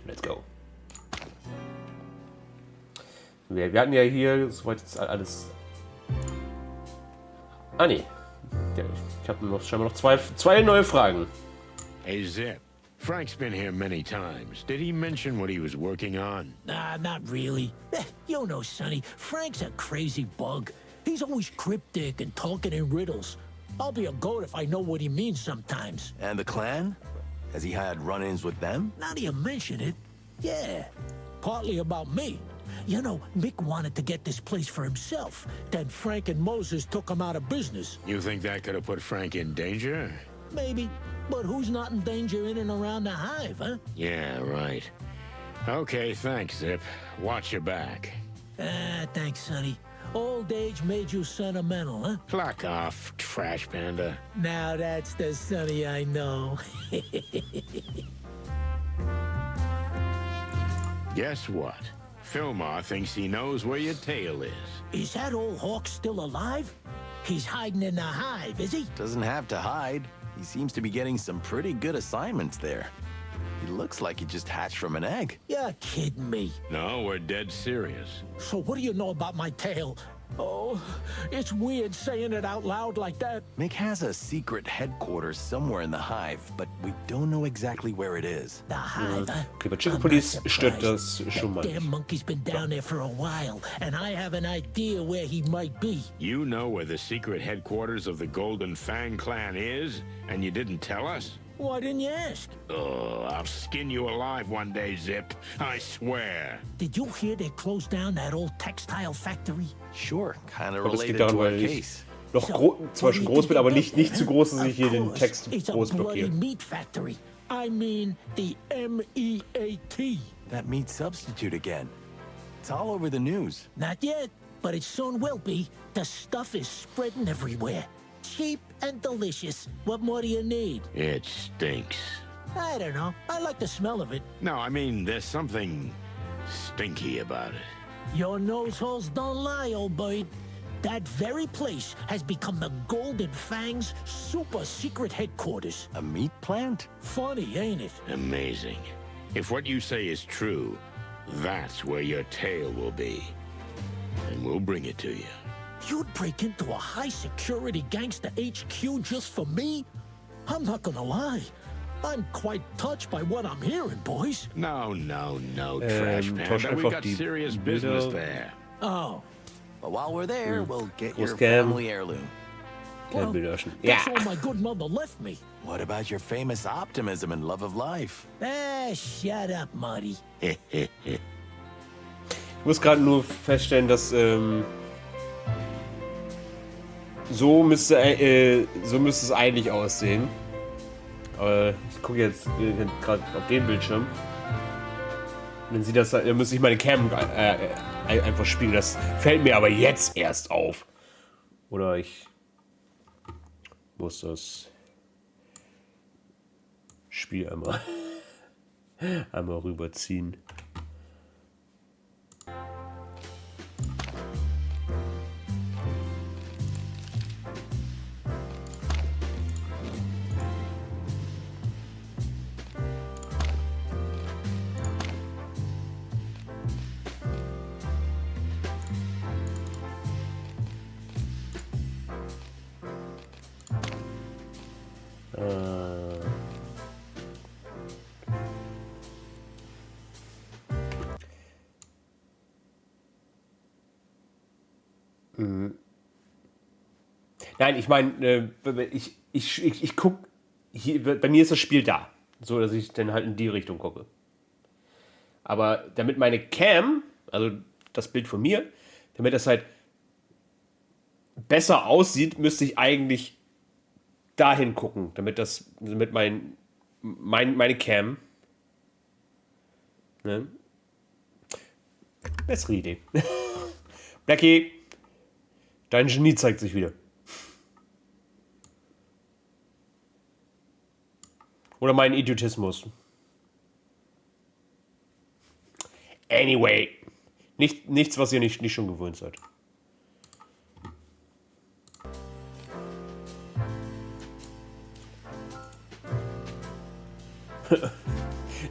Let's go. Wir hatten ja hier soweit jetzt alles. Ah ne. Ich habe noch scheinbar noch zwei neue Fragen. Hey Zip, Frank's been here many times. Did he mention what he was working on? Nah, not really. You know, Sonny, Frank's a crazy bug. He's always cryptic and talking in riddles. I'll be a goat if I know what he means sometimes. And the clan? Has he had run-ins with them? Now that you mention it, yeah. Partly about me. You know, Mick wanted to get this place for himself. Then Frank and Moses took him out of business. You think that could have put Frank in danger? Maybe. But who's not in danger in and around the hive, huh? Yeah, right. Okay, thanks, Zip. Watch your back. Thanks, Sonny. Old age made you sentimental, huh? Clock off, trash panda. Now that's the Sonny I know. Guess what? Fillmore thinks he knows where your tail is. Is that old hawk still alive? He's hiding in the hive, is he? Doesn't have to hide. He seems to be getting some pretty good assignments there. He looks like he just hatched from an egg. You're kidding me. No, we're dead serious. So what do you know about my tail? Oh, it's weird saying it out loud like that. Mick has a secret headquarters somewhere in the hive, but we don't know exactly where it is. The hive, huh? Okay, bei Chicken Police stört das schon mal. That damn Nicht. monkey's been down there for a while, and I have an idea where he might be. You know where the secret headquarters of the Golden Fang clan is, and you didn't tell us? Why didn't you ask? Oh, I'll skin you alive one day, Zip. I swear. Did you hear they closed down that old textile factory? Sure, kind of Aber das related liegt daran, to our weil ich case. noch zwar schon groß bin, aber nicht zu groß, dass ich hier den Text It's a groß bloody blockiere. meat factory. I mean the M-E-A-T. That meat substitute again. It's all over the news. Not yet, but it soon will be. The stuff is spreading everywhere. Cheap and delicious. What more do you need? It stinks. I don't know. I like the smell of it. No, I mean, there's something stinky about it. Your nose holes don't lie, old bird. That very place has become the Golden Fang's super secret headquarters. A meat plant? Funny, ain't it? Amazing. If what you say is true, that's where your tail will be. And we'll bring it to you. You'd break into a high-security gangster HQ just for me? I'm not gonna lie. I'm quite touched by what I'm hearing, boys. No, Trash tausch Panda. We einfach got die serious Bilder. business there. Oh, But while we're there, we'll get your Scam. family heirloom. Kein Bilderschen. Ja. that's all my good mother left me. What about your famous optimism and love of life? Shut up, Marty. Ich muss gerade nur feststellen, dass so müsste es eigentlich aussehen. Aber ich gucke jetzt gerade auf den Bildschirm. Wenn sie das, dann müsste ich meine Cam einfach spielen. Das fällt mir aber jetzt erst auf. Oder ich muss das Spiel einmal rüberziehen. Nein, ich meine, ich gucke, bei mir ist das Spiel da, so dass ich dann halt in die Richtung gucke. Aber damit meine Cam, also das Bild von mir, damit das halt besser aussieht, müsste ich eigentlich dahin gucken, damit meine Cam, ne? Bessere Idee. Blackie, dein Genie zeigt sich wieder. Oder mein Idiotismus. Anyway. Nichts, was ihr nicht schon gewöhnt seid.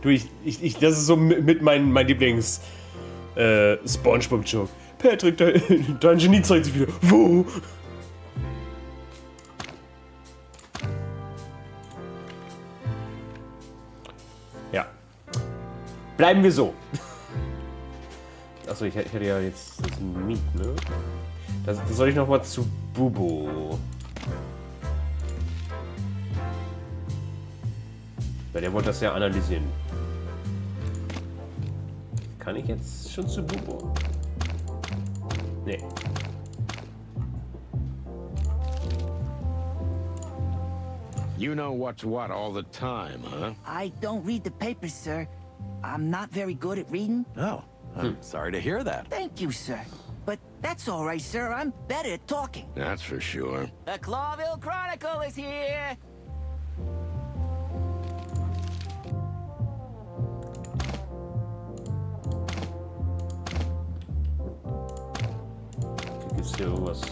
Du, das ist so mit mein Lieblings SpongeBob-Joke. Patrick, dein Genie zeigt sich wieder. Wo? Ja. Bleiben wir so. Achso, ich hätte ja jetzt das Miet, ne? Das soll ich noch mal zu Bubo. Weil der wollte das ja analysieren. Kann ich jetzt schon zu Bubo? Nee. You know what's what all the time, huh? I don't read the papers, sir. I'm not very good at reading. Oh, I'm sorry to hear that. Thank you, sir. But that's all right, sir. I'm better at talking. That's for sure. The Clawville Chronicle is here. Gibt's hier irgendwas?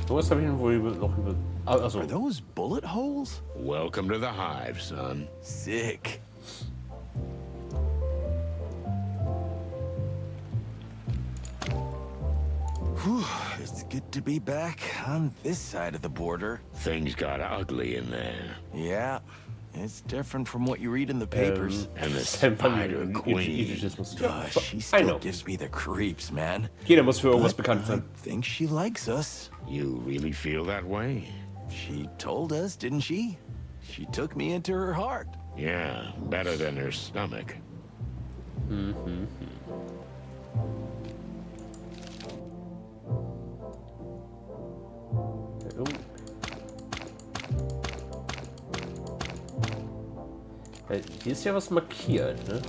Irgendwas habe ich denn wohl noch über... Also. Are those bullet holes? Welcome to the hive, son. Sick. Whew, it's good to be back on this side of the border. Things got ugly in there. Yeah, it's different from what you read in the papers. And the Spider Queen. She still gives me the creeps, man. Jeder muss für irgendwas bekannt I sein. think she likes us. You really feel that way? She told us, didn't she? She took me into her heart. Yeah, better than her stomach. Hier ist ja was markiert, ne?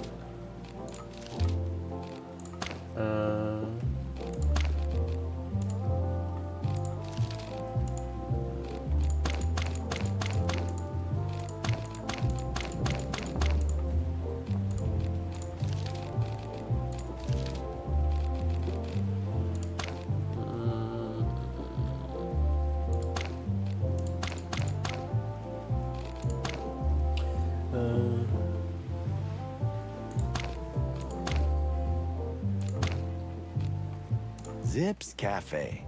Zips Cafe.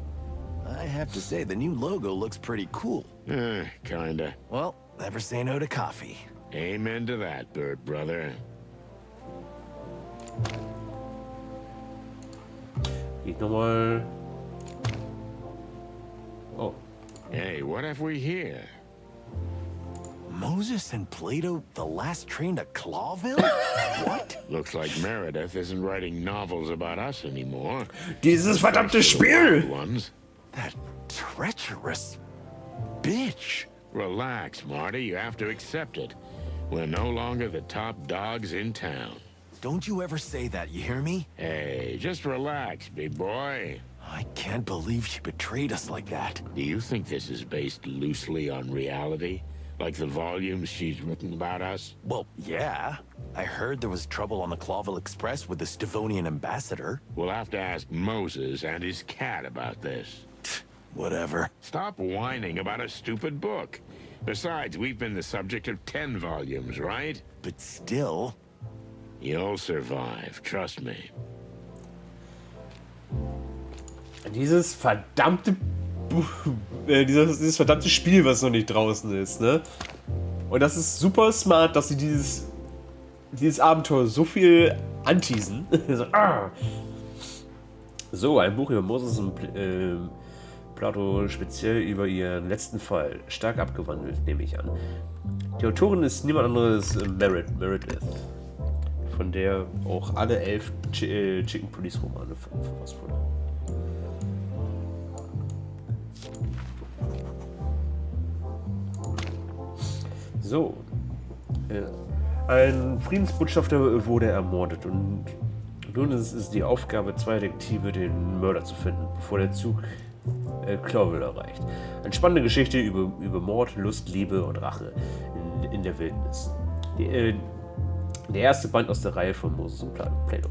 I have to say, the new logo looks pretty cool. Kinda. Well, never say no to coffee. Amen to that, bird brother. Geht nochmal. Oh. Hey, what have we here? Moses and Plato, the last train to Clawville? What? Looks like Meredith isn't writing novels about us anymore. Dieses verdammte Spiel! Ones. That treacherous bitch. Relax, Marty. You have to accept it. We're no longer the top dogs in town. Don't you ever say that, you hear me? Hey, just relax, big boy. I can't believe she betrayed us like that. Do you think this is based loosely on reality? Like the volumes she's written about us? Well, yeah. I heard there was trouble on the Clawville Express with the Stavonian ambassador. We'll have to ask Moses and his cat about this. Whatever. Stop whining about a stupid book. Besides, we've been the subject of 10 volumes, right? But still... You'll survive, trust me. Dieses verdammte dieses verdammte Spiel, was noch nicht draußen ist, ne? Und das ist super smart, dass sie dieses Abenteuer so viel anteasen. So, ein Buch über Moses und Plato, speziell über ihren letzten Fall. Stark abgewandelt, nehme ich an. Die Autorin ist niemand anderes Meredith, von der auch alle 11 Chicken Police Romane verfasst wurden. So. Ein Friedensbotschafter wurde ermordet und nun ist es die Aufgabe zweier Detektive, den Mörder zu finden, bevor der Zug Clawville erreicht. Eine spannende Geschichte über Mord, Lust, Liebe und Rache in der Wildnis. Der erste Band aus der Reihe von Moses und Plato.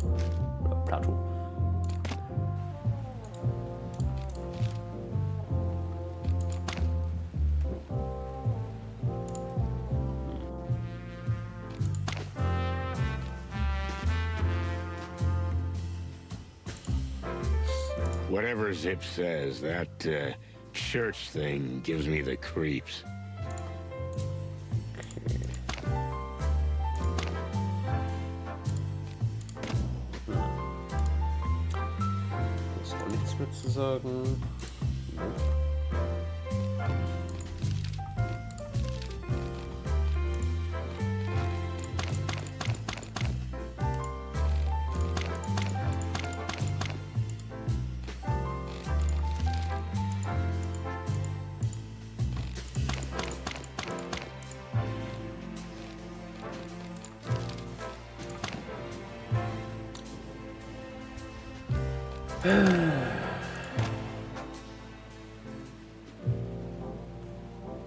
Whatever Zip says, that church thing gives me the creeps. Ist auch nichts mehr zu sagen.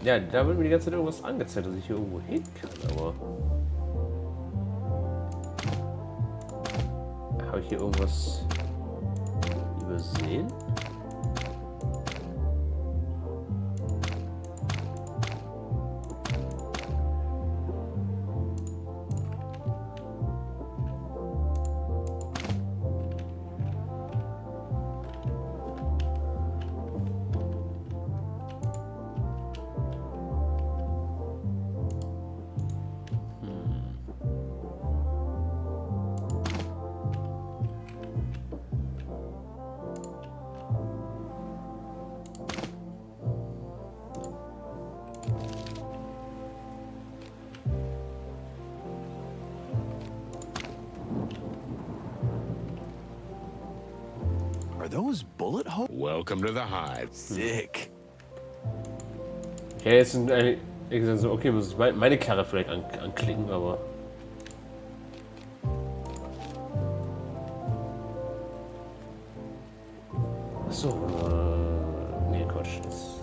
Ja, da wird mir die ganze Zeit irgendwas angezeigt, dass ich hier irgendwo hin kann, aber... Habe ich hier irgendwas übersehen? Are those bullet holes? Welcome to the hive. Sick. Ja, jetzt sind ich gesagt so, okay, muss ich meine Karre vielleicht anklicken, aber... Achso, nee, Quatsch. Das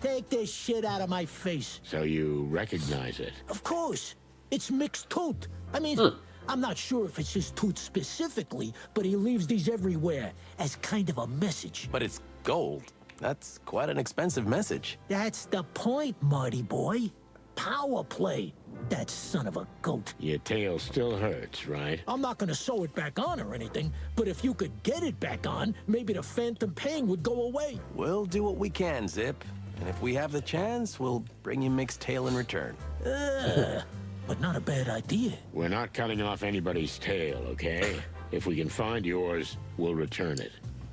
Take this shit out of my face. So you recognize it? Of course. It's Mick's tooth. I mean, I'm not sure if it's his tooth specifically, but he leaves these everywhere as kind of a message. But it's gold. That's quite an expensive message. That's the point, Marty boy. Power play. That son of a goat. Your tail still hurts, right? I'm not gonna sew it back on or anything, but if you could get it back on, maybe the phantom pain would go away. We'll do what we can, Zip. And if we have the chance, we'll bring you Mick's tail in return. But not a bad idea. We're not cutting off anybody's tail, okay? If we can find yours, we'll return it.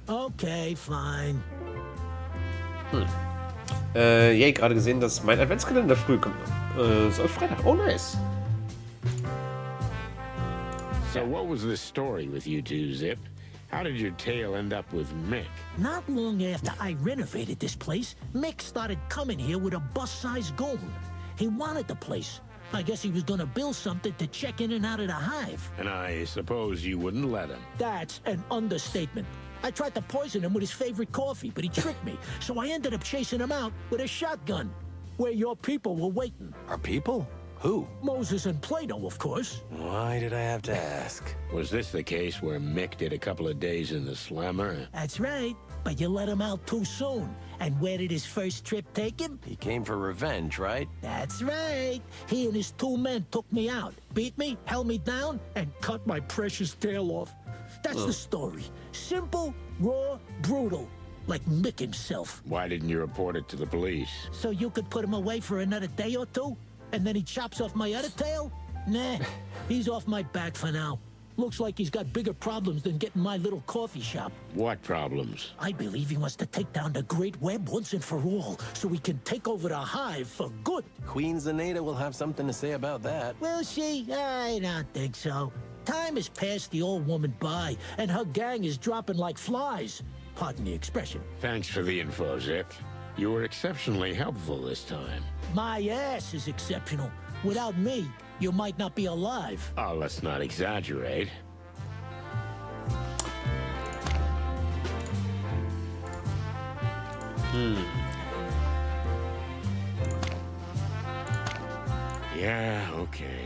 Okay, fine. Yay, gerade gesehen, dass mein Adventskalender früh kommt. Soll Freitag. Oh, nice. So what was the story with you two, Zip? How did your tail end up with Mick? Not long after I renovated this place, Mick started coming here with a bus-sized goon. He wanted the place. I guess he was gonna build something to check in and out of the hive. And I suppose you wouldn't let him. That's an understatement. I tried to poison him with his favorite coffee, but he tricked me. So I ended up chasing him out with a shotgun, where your people were waiting. Our people? Who? Moses and Plato, of course. Why did I have to ask? Was this the case where Mick did a couple of days in the slammer? That's right, but you let him out too soon. And where did his first trip take him? He came for revenge, right? That's right. He and his two men took me out, beat me, held me down, and cut my precious tail off. That's the story. Simple, raw, brutal. Like Mick himself. Why didn't you report it to the police? So you could put him away for another day or two? And then he chops off my other tail? Nah, he's off my back for now. Looks like he's got bigger problems than getting my little coffee shop. What problems? I believe he wants to take down the Great Web once and for all, so he can take over the hive for good. Queen Zenaida will have something to say about that. Will she? I don't think so. Time has passed the old woman by, and her gang is dropping like flies. Pardon the expression. Thanks for the info, Zip. You were exceptionally helpful this time. My ass is exceptional. Without me, you might not be alive. Oh, let's not exaggerate. Yeah, okay.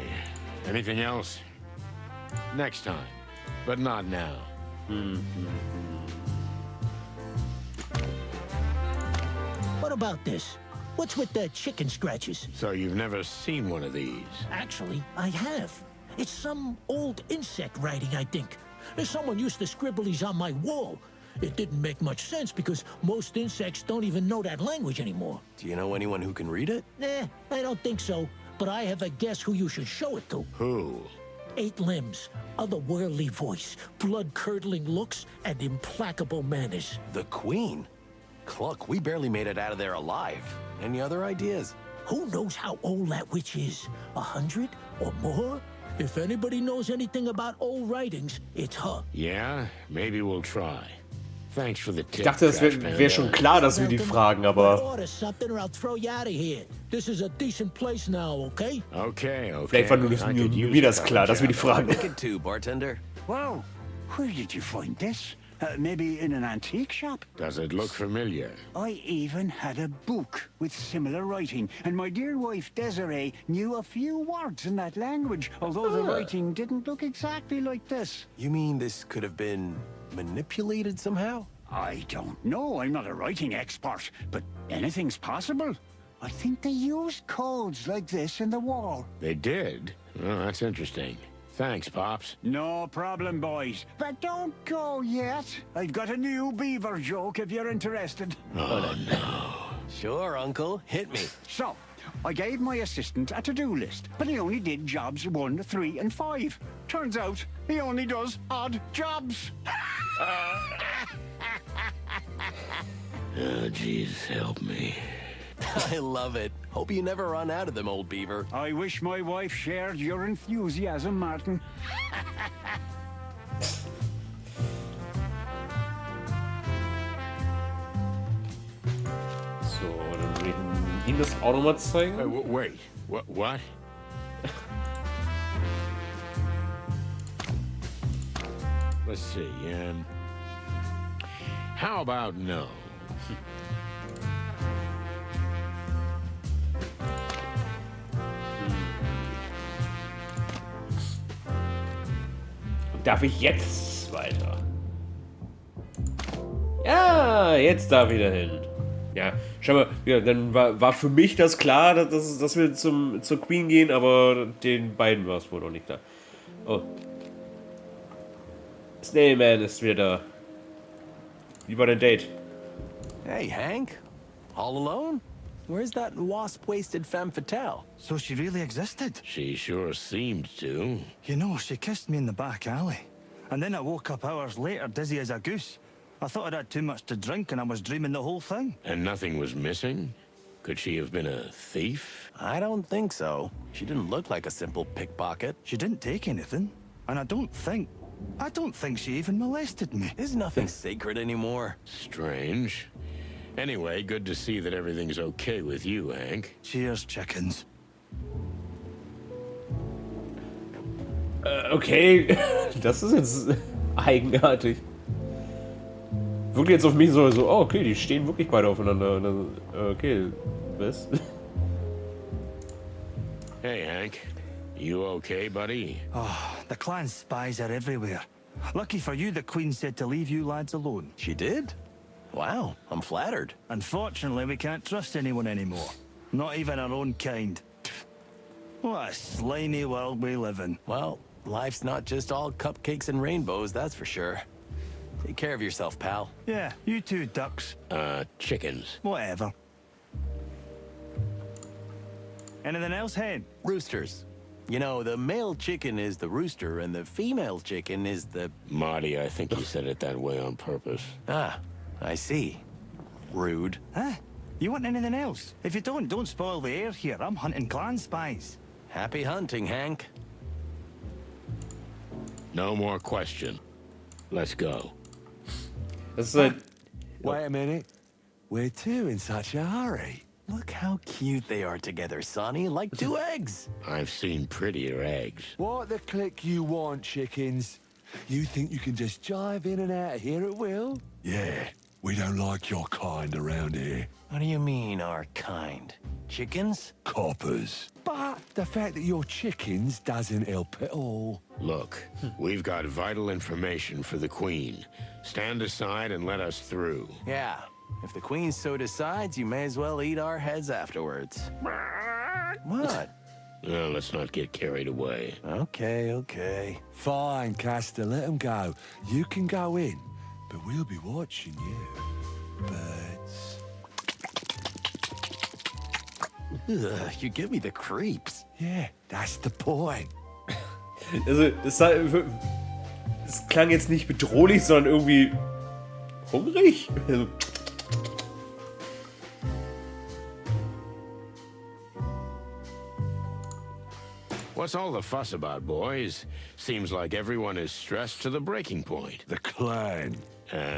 Anything else? Next time, but not now. What about this? What's with the chicken scratches? So you've never seen one of these? Actually, I have. It's some old insect writing, I think. Someone used to scribble these on my wall. It didn't make much sense because most insects don't even know that language anymore. Do you know anyone who can read it? Nah, I don't think so. But I have a guess who you should show it to. Who? 8 limbs, otherworldly voice, blood-curdling looks, and implacable manners. The Queen? Cluck, we barely made it out of there alive. Any other ideas? Who knows how old that witch is? 100 or more? If anybody knows anything about old writings, it's her. Yeah, maybe we'll try. Thanks for the tip. Ich dachte, das wäre schon klar, dass wir die fragen, aber Order something or I'll throw you out of here. This is a decent place now, okay? Okay, okay. vielleicht war nur mir das klar, dass wir die fragen. Look at two, bartender. Wow, where did you find this? Maybe in an antique shop? Does it look familiar? I even had a book with similar writing, and my dear wife Desiree knew a few words in that language, although the writing didn't look exactly like this. You mean this could have been manipulated somehow? I don't know, I'm not a writing expert, but anything's possible. I think they used codes like this in the wall. They did? Oh, that's interesting. Thanks, Pops. No problem, boys. But don't go yet. I've got a new beaver joke if you're interested. Oh, no. Sure, Uncle. Hit me. So, I gave my assistant a to-do list, but he only did jobs 1, 3, and 5. Turns out, he only does odd jobs. Oh, jeez, help me. I love it. Hope you never run out of them, old beaver. I wish my wife shared your enthusiasm, Martin. So, dann will ich Ihnen das auch nochmal zeigen. Wait, what? Let's see, how about no? Darf ich jetzt weiter? Ja, jetzt darf ich da hin. Ja, schau mal, ja, dann war für mich das klar, dass wir zur Queen gehen, aber den beiden war es wohl noch nicht klar. Oh. Snailman ist wieder da. Wie war dein Date? Hey, Hank. All alone? Where's that wasp-waisted femme fatale? So she really existed? She sure seemed to. You know, she kissed me in the back alley. And then I woke up hours later dizzy as a goose. I thought I'd had too much to drink and I was dreaming the whole thing. And nothing was missing? Could she have been a thief? I don't think so. She didn't look like a simple pickpocket. She didn't take anything. And I don't think she even molested me. There's nothing sacred anymore. Strange. Anyway, good to see that everything's okay with you, Hank. Cheers, chickens. Okay, das ist jetzt eigenartig. Wirklich jetzt auf mich so, oh, okay, die stehen wirklich beide aufeinander. Und dann, okay, was? Hey, Hank. You okay, buddy? Oh, the clan's spies are everywhere. Lucky for you, the Queen said to leave you lads alone. She did? Wow, I'm flattered. Unfortunately, we can't trust anyone anymore. Not even our own kind. What a slimy world we live in. Well, life's not just all cupcakes and rainbows, that's for sure. Take care of yourself, pal. Yeah, you two ducks. Chickens. Whatever. Anything else, Hen? Roosters. You know, the male chicken is the rooster and the female chicken is the... Marty, I think you said it that way on purpose. Ah, I see. Rude. Huh? You want anything else? If you don't spoil the air here. I'm hunting clan spies. Happy hunting, Hank. No more question. Let's go. Das ist halt. Wait a minute. Where to in such a hurry? Look how cute they are together, Sonny, like two eggs. I've seen prettier eggs. What the click you want, chickens? You think you can just jive in and out of here at will? Yeah, We don't like your kind around here. What do you mean, our kind? Chickens? Coppers. But the fact that you're chickens doesn't help at all. Look, we've got vital information for the Queen. Stand aside and let us through. Yeah. If the Queen so decides, you may as well eat our heads afterwards. What? Well, let's not get carried away. Okay. Fine, Castor, let them go. You can go in, but we'll be watching you. Birds. Ugh, you give me the creeps. Yeah, that's the point. Also, das klang jetzt nicht bedrohlich, sondern irgendwie hungrig. Also, What's all the fuss about, boys? Seems like everyone is stressed to the breaking point. The clan.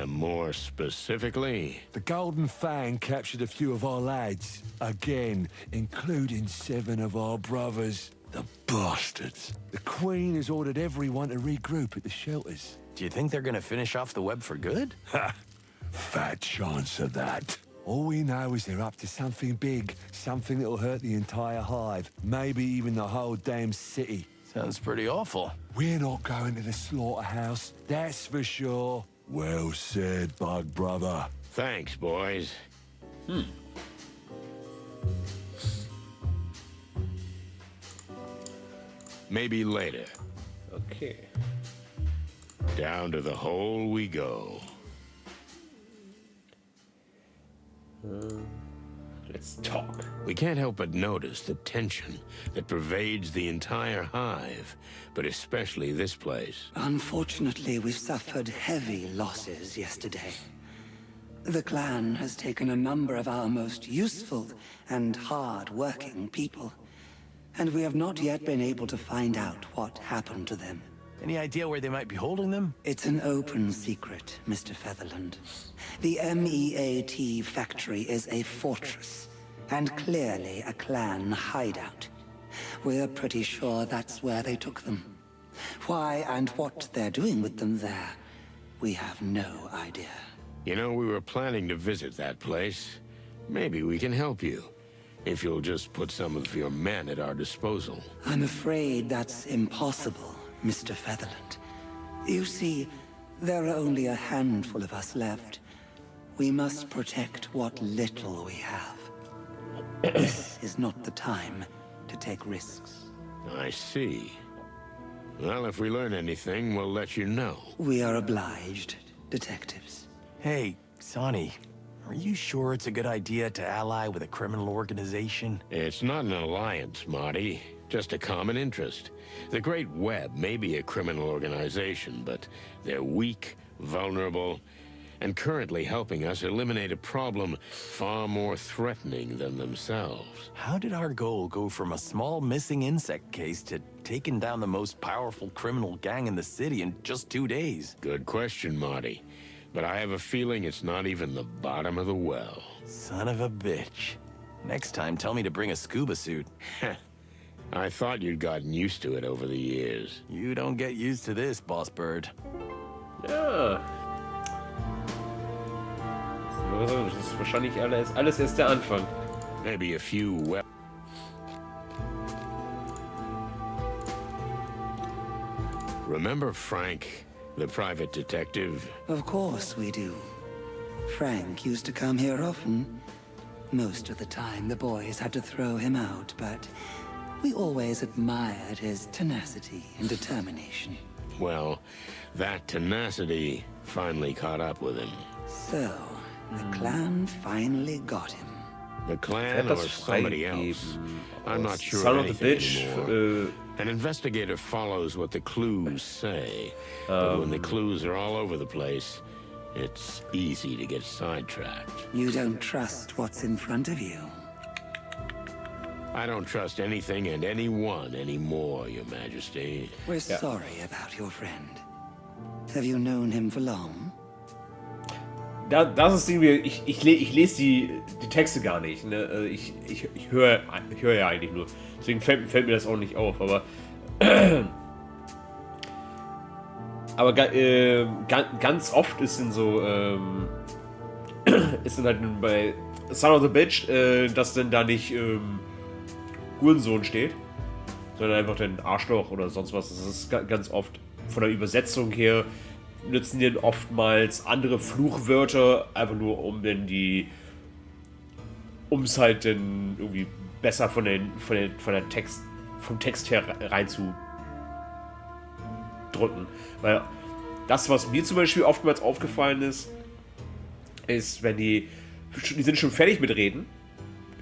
More specifically, The Golden Fang captured a few of our lads. Again, including 7 of our brothers. The bastards. The Queen has ordered everyone to regroup at the shelters. Do you think they're gonna finish off the web for good? Ha! Fat chance of that. All we know is they're up to something big, something that'll hurt the entire hive, maybe even the whole damn city. Sounds pretty awful. We're not going to the slaughterhouse, that's for sure. Well said, Bug Brother. thanks, boys. Maybe later. okay. Down to the hole we go. Let's talk. We can't help but notice the tension that pervades the entire hive, but especially this place. Unfortunately, we suffered heavy losses yesterday. The clan has taken a number of our most useful and hard-working people, and we have not yet been able to find out what happened to them. Any idea where they might be holding them? It's an open secret, Mr. Featherland. The MEAT factory is a fortress, and clearly a clan hideout. We're pretty sure that's where they took them. Why and what they're doing with them there, we have no idea. You know, we were planning to visit that place. Maybe we can help you, if you'll just put some of your men at our disposal. I'm afraid that's impossible, Mr. Featherland. You see, there are only a handful of us left. We must protect what little we have. This is not the time to take risks. I see. Well, if we learn anything, we'll let you know. We are obliged, detectives. Hey, Sonny, are you sure it's a good idea to ally with a criminal organization? It's not an alliance, Marty. Just a common interest. The Great Web may be a criminal organization, but they're weak, vulnerable, and currently helping us eliminate a problem far more threatening than themselves. How did our goal go from a small missing insect case to taking down the most powerful criminal gang in the city in just 2 days? Good question, Marty. But I have a feeling it's not even the bottom of the well. Son of a bitch. Next time, tell me to bring a scuba suit. I thought you'd gotten used to it over the years. You don't get used to this, Boss Bird. Ja. So, das ist wahrscheinlich alles erst der Anfang. Maybe a few Remember Frank, the private detective? Of course we do. Frank used to come here often. Most of the time, the boys had to throw him out, but we always admired his tenacity and determination. Well, that tenacity finally caught up with him. So, the clan finally got him. The clan or somebody else. I'm not sure of anything anymore. An investigator follows what the clues say, but when the clues are all over the place, it's easy to get sidetracked. You don't trust what's in front of you. I don't trust anything and anyone anymore, Your Majesty. We're sorry about your friend. Have you known him for long? Das ist irgendwie, ich lese die Texte gar nicht. Ne? Also ich höre ja eigentlich nur. Deswegen fällt mir das auch nicht auf. Aber ganz oft ist in so ist dann halt bei Son of the Bitch, dass denn da nicht Hurensohn steht, sondern einfach den Arschloch oder sonst was. Das ist ganz oft von der Übersetzung her, nutzen die oftmals andere Fluchwörter, einfach nur um es halt dann irgendwie besser vom Text her reinzudrücken. Weil das, was mir zum Beispiel oftmals aufgefallen ist, wenn die sind schon fertig mit Reden,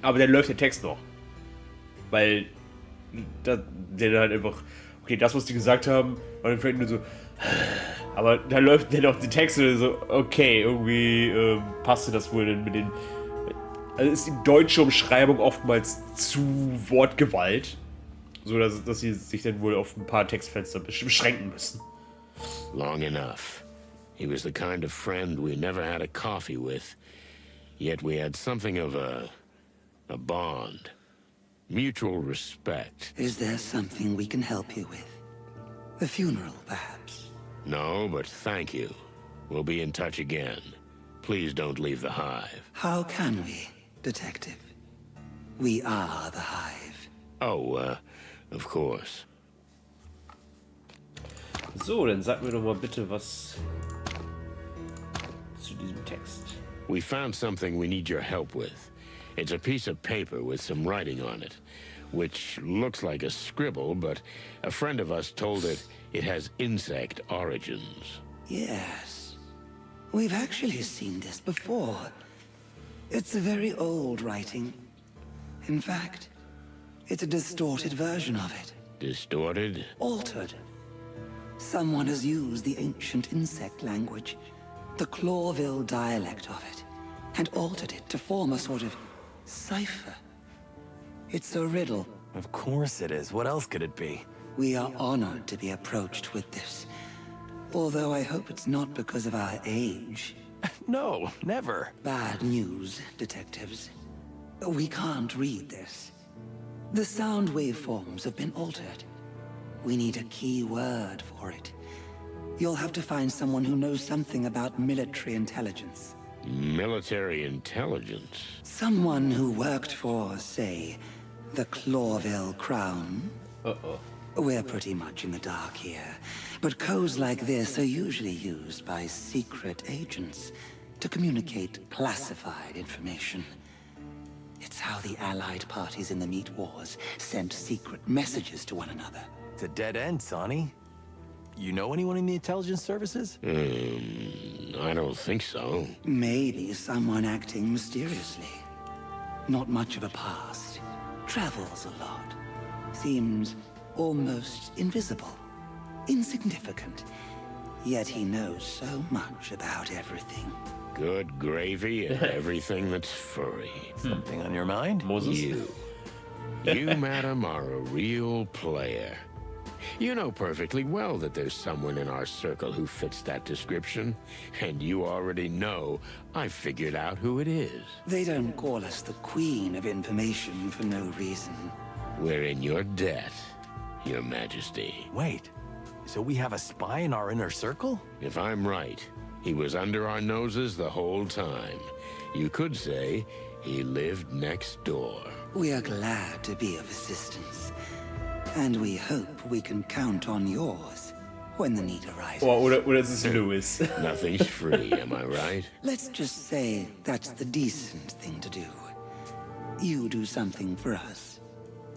aber dann läuft der Text noch. Weil der halt einfach, okay, das, was die gesagt haben, war dann vielleicht nur so, aber dann läuft dann auch die Texte so, okay, irgendwie passte das wohl denn mit den. Also ist die deutsche Umschreibung oftmals zu Wortgewalt, so dass sie sich dann wohl auf ein paar Textfenster beschränken müssen. Long enough. He was the kind of friend we never had a coffee with, yet we had something of a bond. Mutual respect. Is there something we can help you with? A funeral, perhaps? No, but thank you. We'll be in touch again. Please don't leave the hive. How can we, Detective? We are the hive. Oh, of course. So, dann sag mir doch mal bitte was zu diesem Text. We found something we need your help with. It's a piece of paper with some writing on it, which looks like a scribble, but a friend of us told it has insect origins. Yes. We've actually seen this before. It's a very old writing. In fact, it's a distorted version of it. Distorted? Altered. Someone has used the ancient insect language, the Clawville dialect of it, and altered it to form a sort of cipher. It's a riddle. Of course it is. What else could it be? We are honored to be approached with this. Although I hope it's not because of our age. No, never. Bad news, detectives. We can't read this. The sound waveforms have been altered. We need a key word for it. You'll have to find someone who knows something about military intelligence. Military intelligence? Someone who worked for, say, the Clawville Crown. Uh-oh. We're pretty much in the dark here, but codes like this are usually used by secret agents to communicate classified information. It's how the Allied parties in the Meat Wars sent secret messages to one another. It's a dead end, Sonny. You know anyone in the intelligence services? I don't think so. Maybe someone acting mysteriously. Not much of a past. Travels a lot. Seems almost invisible. Insignificant. Yet he knows so much about everything. Good gravy and everything that's furry. Something on your mind? Moses? You, madam, are a real player. You know perfectly well that there's someone in our circle who fits that description. And you already know I've figured out who it is. They don't call us the Queen of Information for no reason. We're in your debt, Your Majesty. Wait, so we have a spy in our inner circle? If I'm right, he was under our noses the whole time. You could say he lived next door. We are glad to be of assistance. And we hope we can count on yours when the need arises. Oh, oder ist es Louis? Nothing's free, am I right? Let's just say that's the decent thing to do. You do something for us,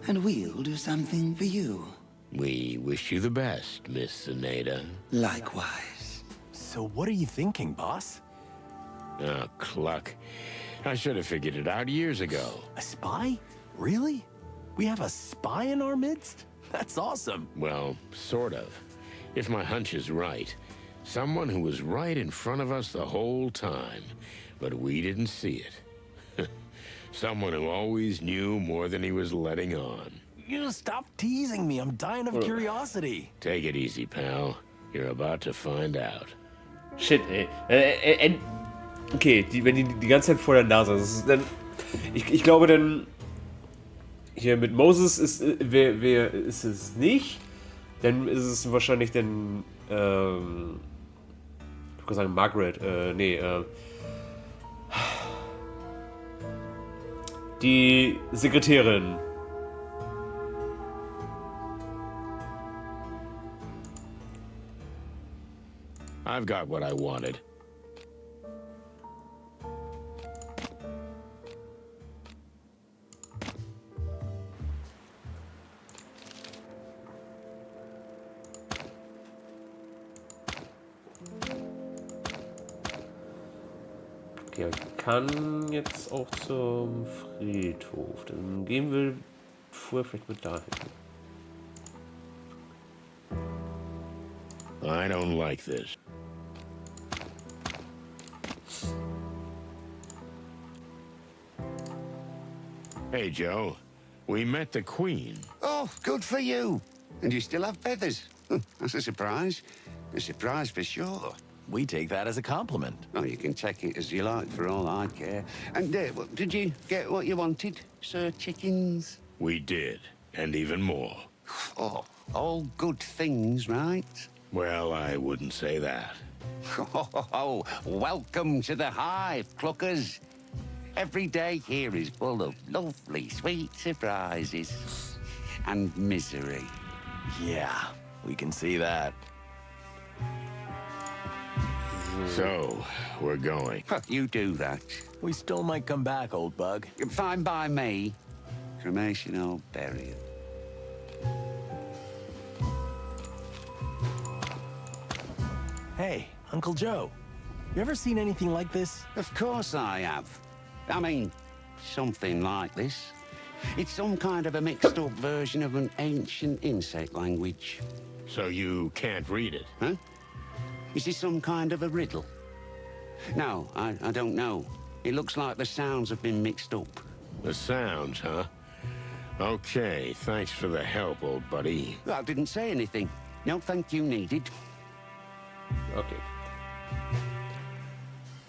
and we'll do something for you. We wish you the best, Miss Zaneta. Likewise. So what are you thinking, boss? Oh, cluck. I should have figured it out years ago. A spy? Really? We have a spy in our midst? That's awesome. Well, sort of. If my hunch is right. Someone who was right in front of us the whole time, but we didn't see it. Someone who always knew more than he was letting on. You stop teasing me. I'm dying of curiosity. Take it easy, pal. You're about to find out. Shit, ey. Okay, wenn die ganze Zeit vor der Nase ist, dann. Ich glaube dann. Hier mit Moses ist wer ist es nicht? Dann ist es wahrscheinlich dann. Ich würde sagen Margaret. Die Sekretärin. I've got what I wanted. Okay, ich kann jetzt auch zum Friedhof. Dann gehen wir vorher vielleicht mit dahin. I don't like this. Hey, Joe. We met the Queen. Oh, good for you. And you still have feathers. That's a surprise. A surprise for sure. We take that as a compliment. Oh, you can take it as you like for all I care. And did you get what you wanted, Sir Chickens? We did, and even more. Oh, all good things, right? Well, I wouldn't say that. Oh, welcome to the hive, Cluckers. Every day here is full of lovely, sweet surprises. And misery. Yeah, we can see that. So, we're going. You do that. We still might come back, old bug. Fine by me. Cremation or burial. Hey, Uncle Joe. You ever seen anything like this? Of course I have. I mean, something like this. It's some kind of a mixed-up version of an ancient insect language. So you can't read it? Huh? Is this some kind of a riddle? No, I don't know. It looks like the sounds have been mixed up. The sounds, huh? Okay, thanks for the help, old buddy. I didn't say anything. No thank you needed. Okay.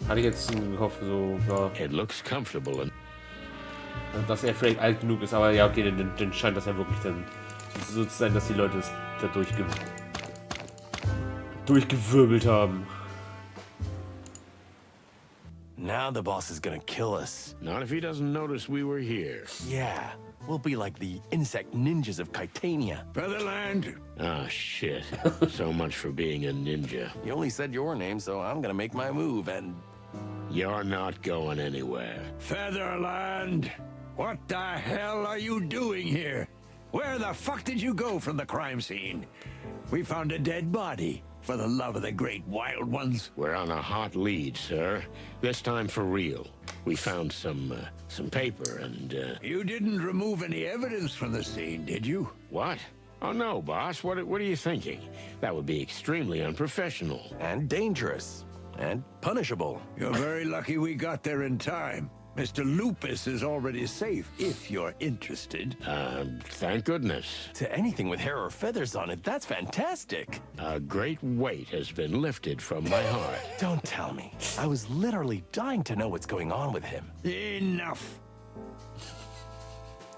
Hatte ich jetzt gehofft, so, ja, It looks comfortable and... dass er vielleicht alt genug ist, aber ja, okay, dann scheint das ja wirklich dann so zu sein, dass die Leute es da durchgewirbelt haben. Now the boss is gonna kill us. Not if he doesn't notice we were here. Yeah, we'll be like the insect ninjas of Titania. Featherland! Ah, shit. So much for being a ninja. You only said your name, so I'm gonna make my move, and... You're not going anywhere. Featherland! What the hell are you doing here? Where the fuck did you go from the crime scene? We found a dead body. For the love of the great wild ones. We're on a hot lead, sir. This time for real. We found some paper and, You didn't remove any evidence from the scene, did you? What? Oh, no, boss. What are you thinking? That would be extremely unprofessional. And dangerous. And punishable. You're very lucky we got there in time. Mr. Lupus is already safe, if you're interested. Thank goodness. To anything with hair or feathers on it, that's fantastic. A great weight has been lifted from my heart. Don't tell me. I was literally dying to know what's going on with him. Enough.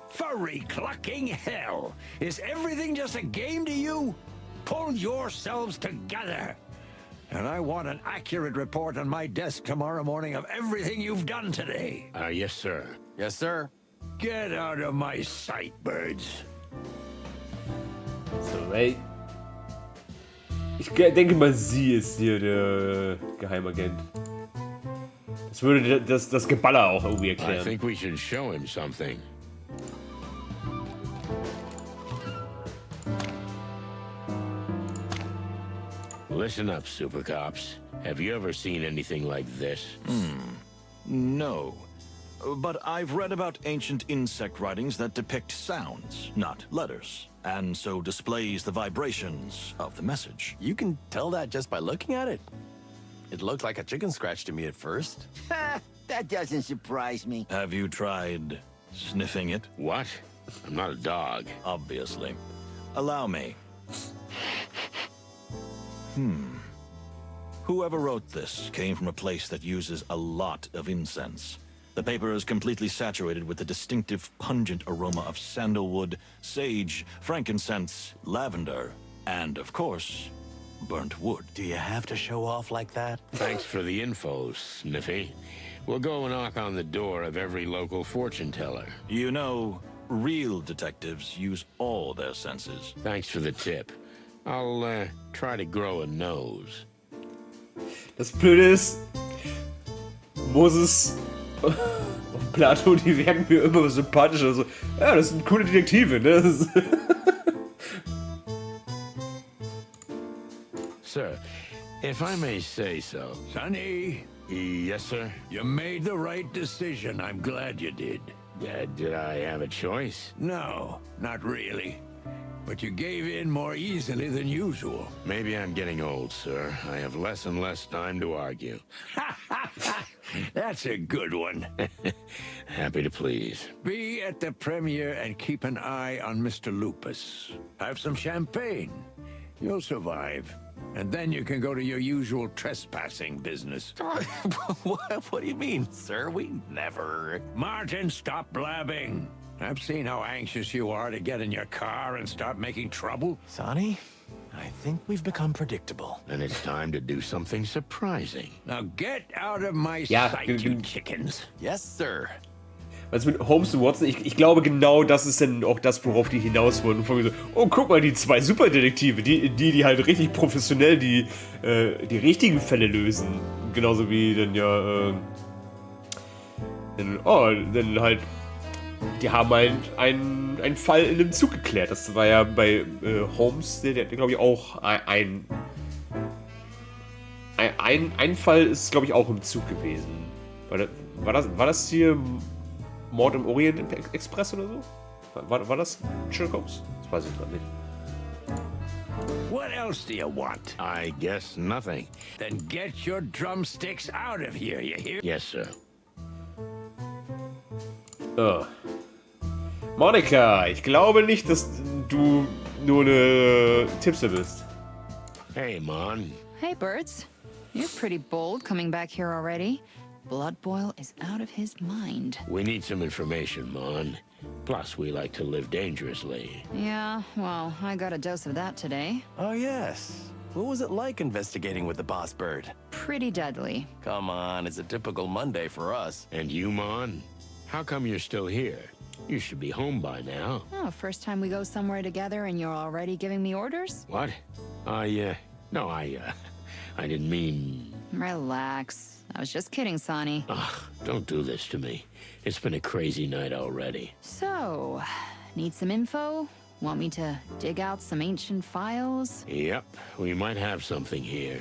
Furry clucking hell. Is everything just a game to you? Pull yourselves together. And I want an accurate report on my desk tomorrow morning of everything you've done today. Yes, sir. Yes, sir. Get out of my sight, birds. So, ey. Ich denke mal, sie ist hier der Geheimagent. Das würde das Geballer auch irgendwie I erklären. think we should show him something. Listen up, Super Cops. Have you ever seen anything like this? No. But I've read about ancient insect writings that depict sounds, not letters, and so displays the vibrations of the message. You can tell that just by looking at it. It looked like a chicken scratch to me at first. That doesn't surprise me. Have you tried sniffing it? What? I'm not a dog. Obviously. Allow me. Whoever wrote this came from a place that uses a lot of incense. The paper is completely saturated with the distinctive pungent aroma of sandalwood, sage, frankincense, lavender, and, of course, burnt wood. Do you have to show off like that? Thanks for the info, Sniffy. We'll go knock on the door of every local fortune teller. You know, real detectives use all their senses. Thanks for the tip. I'll try to grow a nose. Das Blöde ist, Moses und Plato, die werden mir immer sympathischer. So, ja, das sind coole Detektive, ne? Sir, if I may say so. Sonny, Yes, sir? you made the right decision. I'm glad you did. Did I have a choice? No, not really. But you gave in more easily than usual. Maybe I'm getting old, sir. I have less and less time to argue. That's a good one. Happy to please. Be at the premiere and keep an eye on Mr. Lupus. Have some champagne. You'll survive. And then you can go to your usual trespassing business. What do you mean, sir? We never... Martin, stop blabbing. I've seen how anxious you are to get in your car and start making trouble. Sonny, I think we've become predictable. And it's time to do something surprising. Now get out of my Ja, sight, you chickens. Yes, sir. Was mit Holmes und Watson, ich glaube genau das ist dann auch das, worauf die hinaus wollen. Und von mir so, oh, guck mal, die zwei Superdetektive, die halt richtig professionell die richtigen Fälle lösen. Genauso wie dann ja, dann halt, die haben halt einen Fall in einem Zug geklärt. Das war ja bei Holmes, der glaube ich auch ein Fall ist, glaube ich, auch im Zug gewesen. War das hier Mord im Orient Express oder so? War das Sherlock Holmes? Das weiß ich gerade nicht. What else do you want? I guess nothing. Then get your drumsticks out of here, you hear? Yes, sir. Monika, ich glaube nicht, dass du nur eine Tippse bist. Hey, Mon. Hey, Birds. You're pretty bold coming back here already. Blood Boil is out of his mind. We need some information, Mon. Plus, we like to live dangerously. Yeah, well, I got a dose of that today. Oh, yes. What was it like investigating with the boss bird? Pretty deadly. Come on, it's a typical Monday for us. And you, Mon? How come you're still here? You should be home by now. Oh, first time we go somewhere together and you're already giving me orders? What? No, I didn't mean... Relax. I was just kidding, Sonny. Ugh, don't do this to me. It's been a crazy night already. So, need some info? Want me to dig out some ancient files? Yep, we might have something here.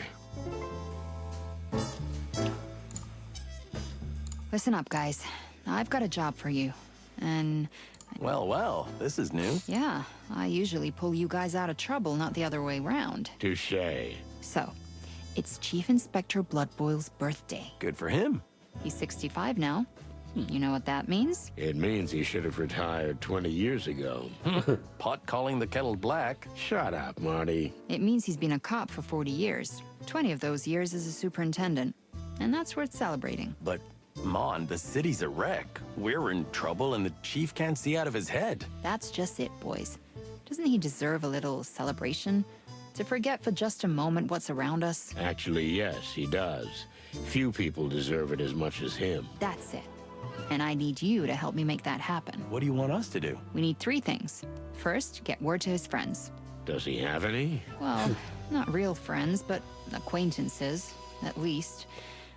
Listen up, guys. I've got a job for you. And... Well, this is new. Yeah, I usually pull you guys out of trouble, not the other way round. Touché. So, it's Chief Inspector Bloodboil's birthday. Good for him. He's 65 now. You know what that means? It means he should have retired 20 years ago. Pot calling the kettle black. Shut up, Marty. It means he's been a cop for 40 years. 20 of those years as a superintendent. And that's worth celebrating. But, Mon, the city's a wreck. We're in trouble and the chief can't see out of his head. That's just it, boys. Doesn't he deserve a little celebration? To forget for just a moment what's around us? Actually, yes, he does. Few people deserve it as much as him. That's it. And I need you to help me make that happen. What do you want us to do? We need 3 things. First, get word to his friends. Does he have any? Well, not real friends, but acquaintances, at least.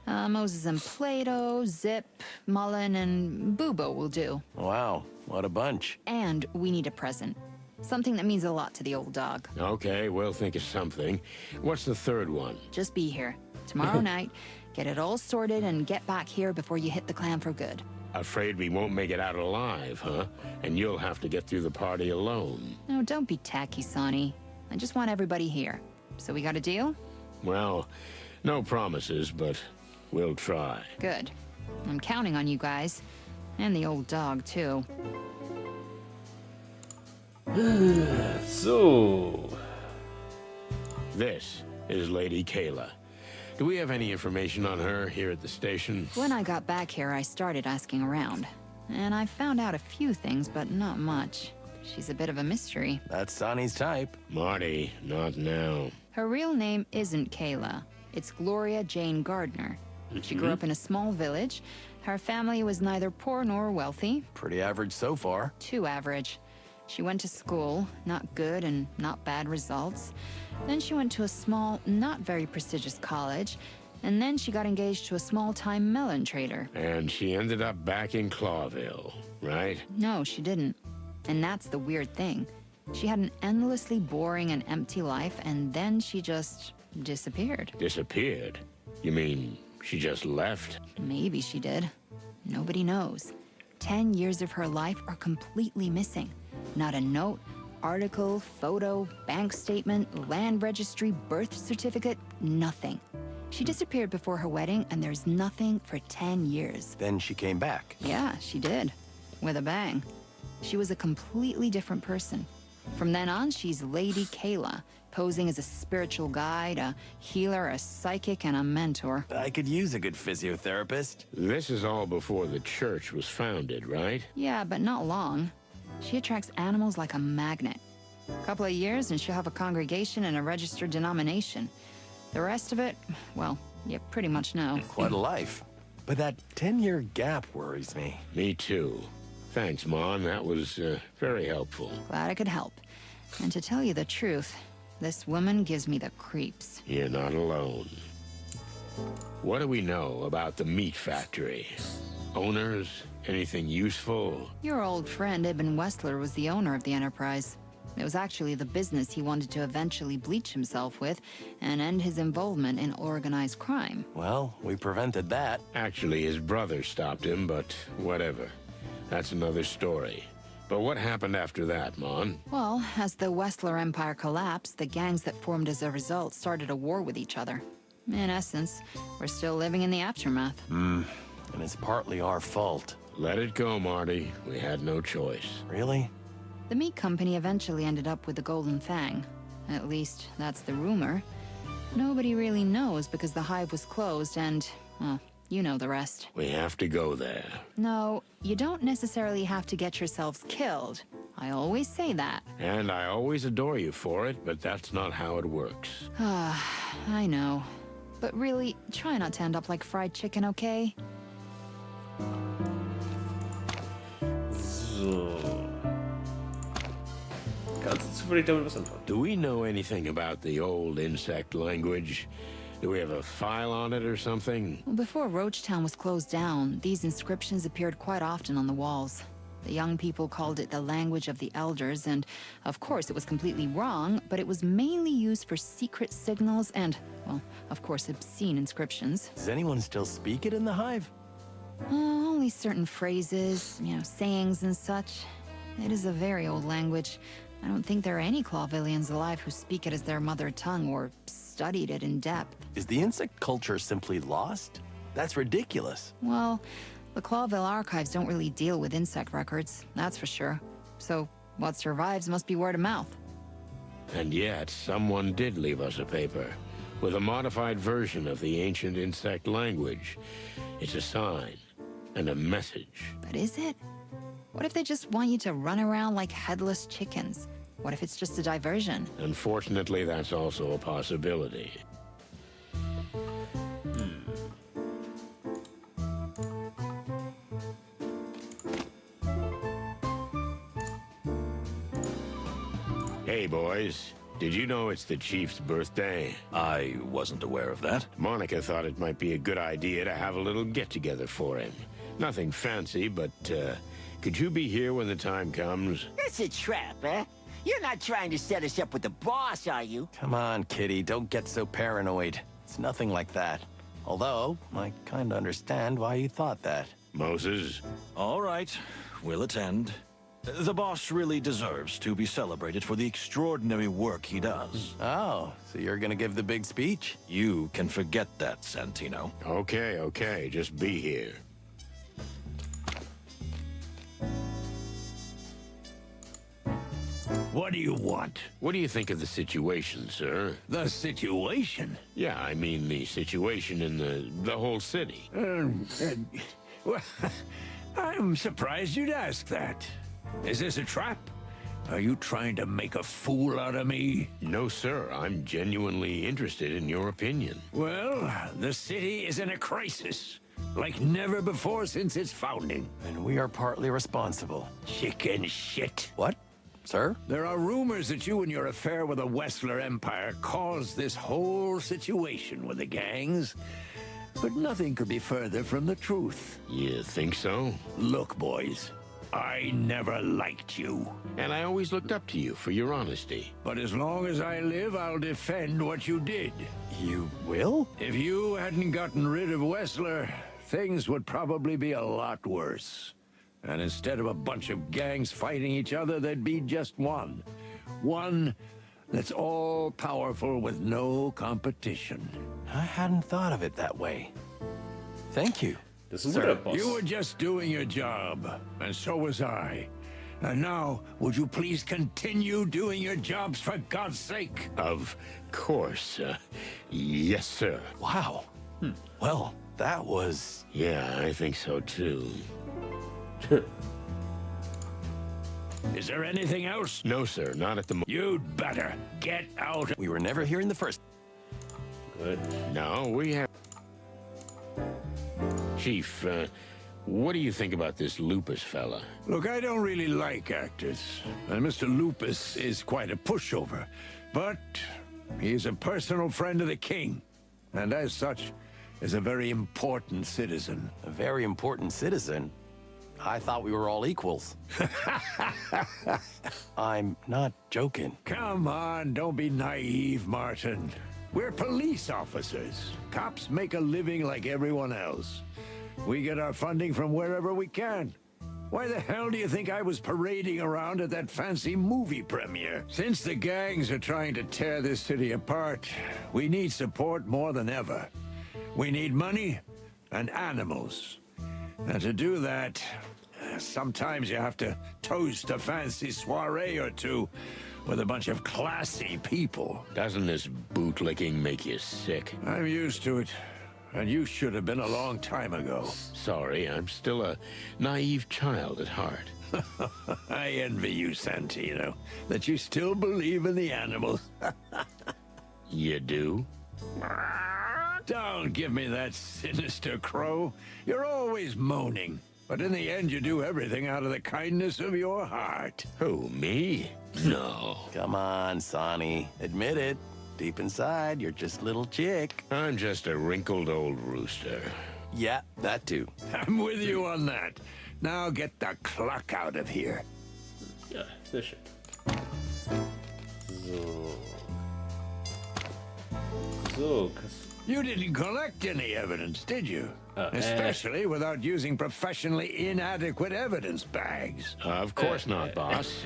Moses and Plato, Zip, Mullen, and Bubo will do. Wow, what a bunch. And we need a present. Something that means a lot to the old dog. Okay, we'll think of something. What's the third one? Just be here. Tomorrow night, get it all sorted and get back here before you hit the clan for good. Afraid we won't make it out alive, huh? And you'll have to get through the party alone. No, don't be tacky, Sonny. I just want everybody here. So we got a deal? Well, no promises, but we'll try. Good. I'm counting on you guys. And the old dog, too. So. This is Lady Kayla. Do we have any information on her here at the station? When I got back here, I started asking around. And I found out a few things, but not much. She's a bit of a mystery. That's Sonny's type. Marty, not now. Her real name isn't Kayla. It's Gloria Jane Gardner. She grew up in a small village. Her family was neither poor nor wealthy. Pretty average so far. Too average. She went to school, not good and not bad results. Then she went to a small, not very prestigious college. And then she got engaged to a small-time melon trader. And she ended up back in Clawville, right? No, she didn't. And that's the weird thing. She had an endlessly boring and empty life, and then she just disappeared. Disappeared? You mean she just left? Maybe she did. Nobody knows. 10 years of her life are completely missing. Not a note, article, photo, bank statement, land registry, birth certificate, nothing. She disappeared before her wedding, and there's nothing for 10 years. Then she came back. Yeah, she did. With a bang. She was a completely different person. From then on, she's Lady Kayla, posing as a spiritual guide, a healer, a psychic, and a mentor. I could use a good physiotherapist. This is all before the church was founded, right? Yeah, but not long. She attracts animals like a magnet. A couple of years, and she'll have a congregation and a registered denomination. The rest of it, well, you pretty much know. Quite a life. But that 10-year gap worries me. Me too. Thanks, Mon. That was very helpful. Glad I could help. And to tell you the truth, this woman gives me the creeps. You're not alone. What do we know about the meat factory? Owners? Anything useful? Your old friend Ibn Westler was the owner of the enterprise. It was actually the business he wanted to eventually bleach himself with and end his involvement in organized crime. Well, we prevented that. Actually, his brother stopped him, but whatever. That's another story. But what happened after that, Mon? Well, as the Westler Empire collapsed, the gangs that formed as a result started a war with each other. In essence, we're still living in the aftermath. And it's partly our fault. Let it go, Marty. We had no choice. Really? The meat company eventually ended up with the Golden Fang. At least, that's the rumor. Nobody really knows because the hive was closed and, well, you know the rest. We have to go there. No, you don't necessarily have to get yourselves killed. I always say that. And I always adore you for it, but that's not how it works. I know. But really, try not to end up like fried chicken, okay? So. Kannst du zufällig damit was anfangen? Do we know anything about the old insect language? Do we have a file on it or something? Well, before Roachtown was closed down, these inscriptions appeared quite often on the walls. The young people called it the language of the elders, and of course it was completely wrong, but it was mainly used for secret signals and, well, of course, obscene inscriptions. Does anyone still speak it in the hive? Only certain phrases, sayings and such. It is a very old language. I don't think there are any Clawvillians alive who speak it as their mother tongue or studied it in depth. Is the insect culture simply lost? That's ridiculous. Well, the Clawville archives don't really deal with insect records, that's for sure. So what survives must be word of mouth. And yet, someone did leave us a paper with a modified version of the ancient insect language. It's a sign and a message. But is it? What if they just want you to run around like headless chickens? What if it's just a diversion? Unfortunately, that's also a possibility. Hey, boys. Did you know it's the Chief's birthday? I wasn't aware of that. Monica thought it might be a good idea to have a little get-together for him. Nothing fancy, but, could you be here when the time comes? It's a trap, eh? You're not trying to set us up with the boss, are you? Come on, Kitty, don't get so paranoid. It's nothing like that. Although, I kinda understand why you thought that. Moses? All right, we'll attend. The boss really deserves to be celebrated for the extraordinary work he does. Oh, so you're gonna give the big speech? You can forget that, Santino. Okay, just be here. What do you want? What do you think of the situation, sir? The situation? Yeah, I mean the situation in the whole city. Well, I'm surprised you'd ask that. Is this a trap? Are you trying to make a fool out of me? No, sir. I'm genuinely interested in your opinion. Well, the city is in a crisis. Like never before since its founding. And we are partly responsible. Chicken shit. What? Sir? There are rumors that you and your affair with the Wessler Empire caused this whole situation with the gangs. But nothing could be further from the truth. You think so? Look, boys, I never liked you. And I always looked up to you for your honesty. But as long as I live, I'll defend what you did. You will? If you hadn't gotten rid of Wessler, things would probably be a lot worse. And instead of a bunch of gangs fighting each other, there'd be just one. One that's all-powerful with no competition. I hadn't thought of it that way. Thank you. Das ist Sir, ein Boss. you were just doing your job, and so was I. And now, would you please continue doing your jobs for God's sake? Of course. Yes, sir. Wow. Well, that was... Yeah, I think so, too. Is there anything else? No, sir, not at the moment. You'd better get out. We were never here in the first... Good. No, we have... Chief, what do you think about this Lupus fella? Look, I don't really like actors, and Mr. Lupus is quite a pushover. But he's a personal friend of the king, and as such, is a very important citizen. A very important citizen? I thought we were all equals. I'm not joking. Come on, don't be naive, Martin. We're police officers. Cops make a living like everyone else. We get our funding from wherever we can. Why the hell do you think I was parading around at that fancy movie premiere? Since the gangs are trying to tear this city apart, we need support more than ever. We need money and animals. And to do that, sometimes you have to toast a fancy soiree or two with a bunch of classy people. Doesn't this bootlicking make you sick? I'm used to it. And you should have been a long time ago. Sorry, I'm still a naive child at heart. I envy you, Santino, that you still believe in the animals. You do? Don't give me that sinister crow. You're always moaning. But in the end, you do everything out of the kindness of your heart. Who, me? No. Come on, Sonny. Admit it. Deep inside, you're just a little chick. I'm just a wrinkled old rooster. Yeah, that too. I'm with you on that. Now get the clock out of here. Ja, sehr schön. So, You didn't collect any evidence, did you? Especially without using professionally inadequate evidence bags. Of course not, boss.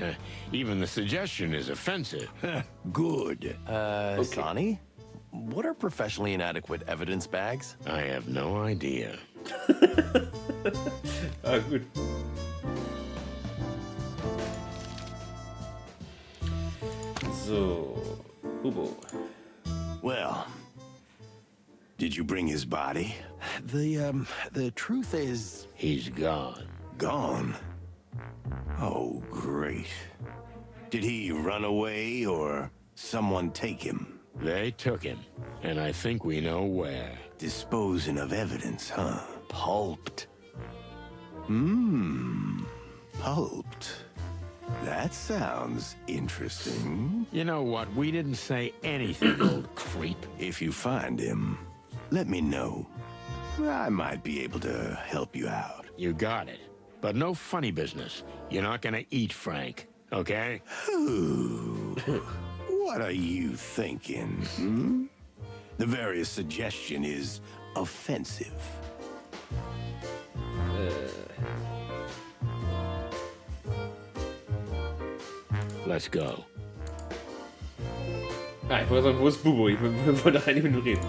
Even the suggestion is offensive. Good. Sonny? What are professionally inadequate evidence bags? I have no idea. Gut. So, Ubo. Well, did you bring his body? The truth is... He's gone. Gone? Oh, great. Did he run away or someone take him? They took him, and I think we know where. Disposing of evidence, huh? Pulped. Pulped. That sounds interesting. You know what? We didn't say anything, old creep. If you find him, let me know. I might be able to help you out. You got it. But no funny business. You're not gonna eat Frank, okay? Ooh. What are you thinking, The very suggestion is offensive. Let's go. Ah, ich wollte sagen, wo ist Bubo? Ich wollte eigentlich mit ihm reden.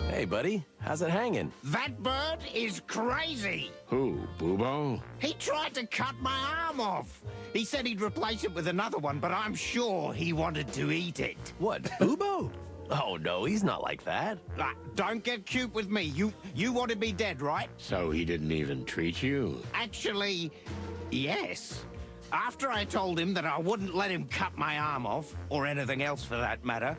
Hey, buddy. How's it hanging? That bird is crazy. Who, Bubo? He tried to cut my arm off. He said he'd replace it with another one, but I'm sure he wanted to eat it. What, Bubo? Oh, no, he's not like that. Don't get cute with me. You wanted me dead, right? So he didn't even treat you? Actually, yes. After I told him that I wouldn't let him cut my arm off, or anything else for that matter,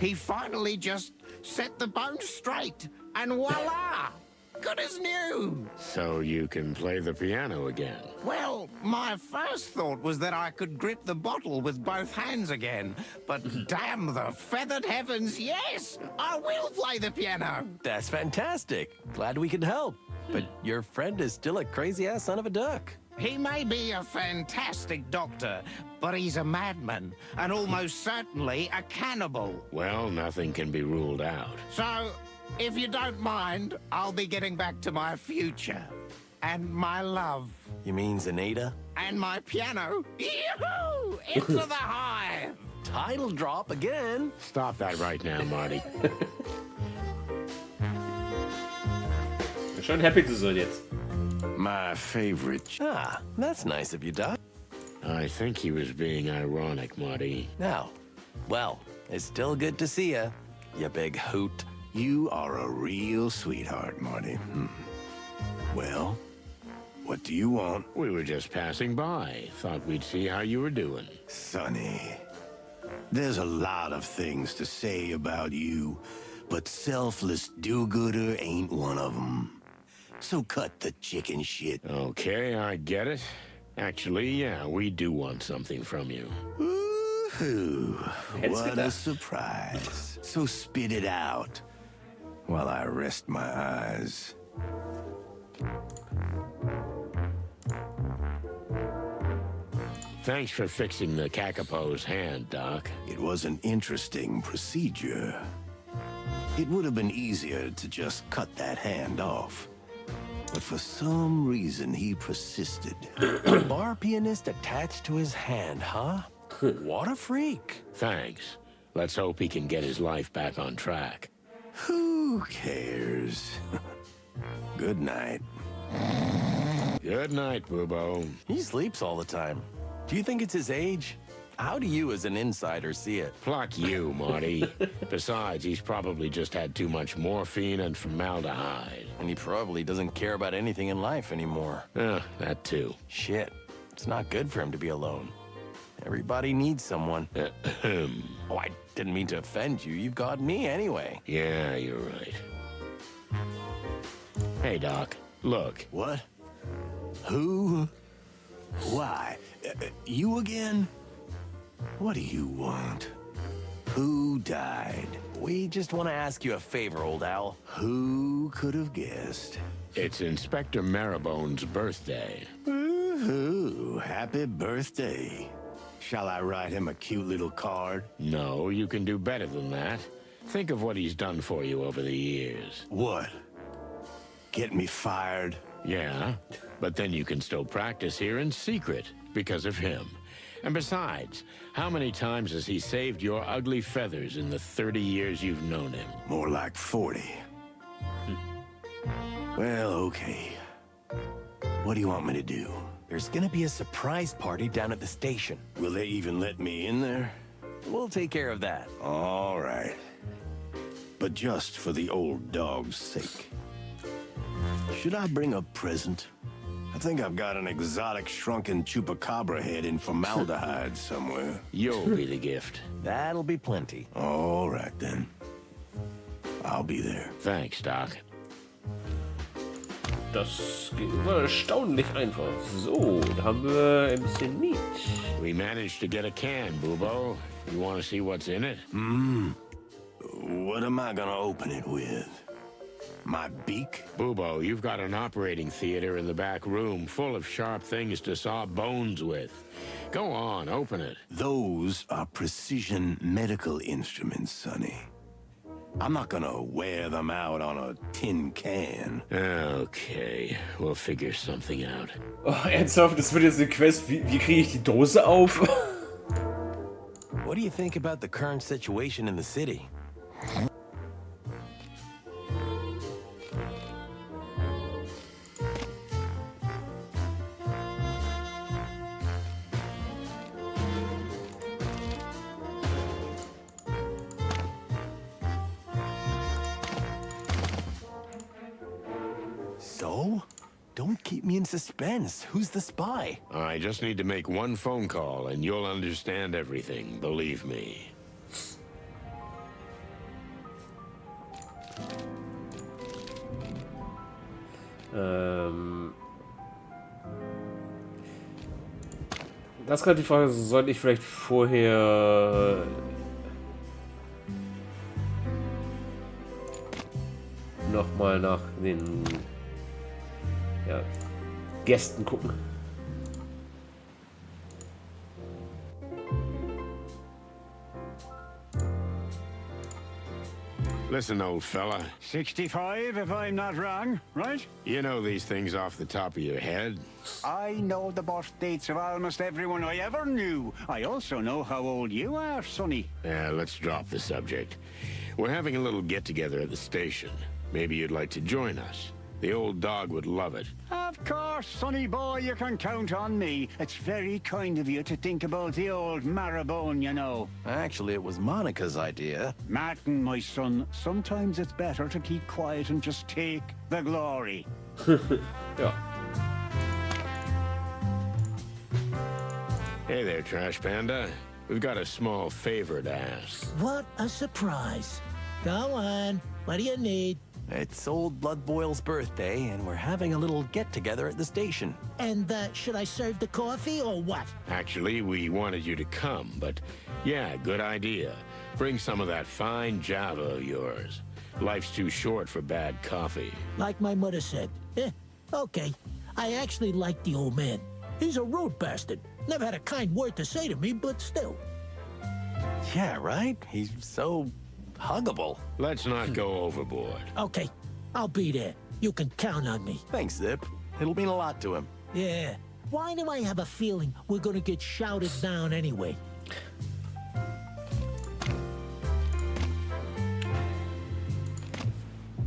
he finally just set the bone straight, and voila! Good as new! So you can play the piano again. Well, my first thought was that I could grip the bottle with both hands again, but damn the feathered heavens, yes! I will play the piano! That's fantastic. Glad we could help. But your friend is still a crazy-ass son of a duck. He may be a fantastic doctor, but he's a madman, and almost certainly a cannibal. Well, nothing can be ruled out. So, if you don't mind, I'll be getting back to my future. And my love. You mean Zenaida? And my piano. Yoo-hoo! Into the hive! Title drop again. Stop that right now, Marty. Schon happy zu sein jetzt. My favorite. Ah, that's nice of you, Doc. I think he was being ironic, Marty. Now, well, it's still good to see you big hoot. You are a real sweetheart, Marty. Well, what do you want? We were just passing by. Thought we'd see how you were doing. Sonny, there's a lot of things to say about you, but selfless do-gooder ain't one of them. So cut the chicken shit. Okay, I get it. Actually, yeah, we do want something from you. Ooh, what a surprise. So spit it out while I rest my eyes. Thanks for fixing the Kakapo's hand, Doc. It was an interesting procedure. It would have been easier to just cut that hand off. But for some reason, he persisted. A bar pianist attached to his hand, huh? What a freak. Thanks. Let's hope he can get his life back on track. Who cares? Good night. Good night, Boobo. He sleeps all the time. Do you think it's his age? How do you, as an insider, see it? Pluck you, Marty. Besides, he's probably just had too much morphine and formaldehyde. And he probably doesn't care about anything in life anymore. That too. Shit. It's not good for him to be alone. Everybody needs someone. Oh, I didn't mean to offend you. You've got me anyway. Yeah, you're right. Hey, Doc. Look. What? Who? Why? You again? What do you want? Who died? We just want to ask you a favor, old owl. Who could have guessed? It's Inspector Marrowbone's birthday. Woohoo! Happy birthday. Shall I write him a cute little card? No, you can do better than that. Think of what he's done for you over the years. What? Get me fired? Yeah, but then you can still practice here in secret because of him. And besides, how many times has he saved your ugly feathers in the 30 years you've known him? More like 40. Well, okay. What do you want me to do? There's gonna be a surprise party down at the station. Will they even let me in there? We'll take care of that. All right. But just for the old dog's sake. Should I bring a present? I think I've got an exotic shrunken chupacabra head in formaldehyde somewhere. You'll be the gift. That'll be plenty. All right, then. I'll be there. Thanks, Doc. Das geht erstaunlich einfach. So, da haben wir ein bisschen Meat. We managed to get a can, Boobo. You want to see what's in it? What am I gonna open it with? My beak? Boobo, you've got an operating theater in the back room full of sharp things to saw bones with. Go on, open it. Those are precision medical instruments, Sonny. I'm not gonna wear them out on a tin can. Okay, we'll figure something out. Oh, ernsthaft, das wird jetzt eine Quest. Wie kriege ich die Dose auf? What do you think about the current situation in the city? Don't keep me in suspense. Who's the spy? I just need to make one phone call, and you'll understand everything, believe me. Das ist gerade die Frage, sollte ich vielleicht vorher nochmal nach den Gästen gucken. Listen, old fella. 65, if I'm not wrong, right? You know these things off the top of your head? I know the birth dates of almost everyone I ever knew. I also know how old you are, Sonny. Yeah, let's drop the subject. We're having a little get-together at the station. Maybe you'd like to join us. The old dog would love it. Of course, Sonny boy, you can count on me. It's very kind of you to think about the old marrowbone, you know. Actually, it was Monica's idea. Martin, my son, sometimes it's better to keep quiet and just take the glory. Ja. Hey there, Trash Panda. We've got a small favor to ask. What a surprise. Go on. What do you need? It's old Blood Boil's birthday, and we're having a little get-together at the station. And should I serve the coffee or what? Actually, we wanted you to come, but yeah, good idea. Bring some of that fine Java of yours. Life's too short for bad coffee. Like my mother said. Okay. I actually like the old man. He's a rude bastard. Never had a kind word to say to me, but still. Yeah, right? He's so huggable. Let's not go overboard. Okay, I'll be there. You can count on me. Thanks, Zip. It'll mean a lot to him. Yeah. Why do I have a feeling we're gonna get shouted down anyway?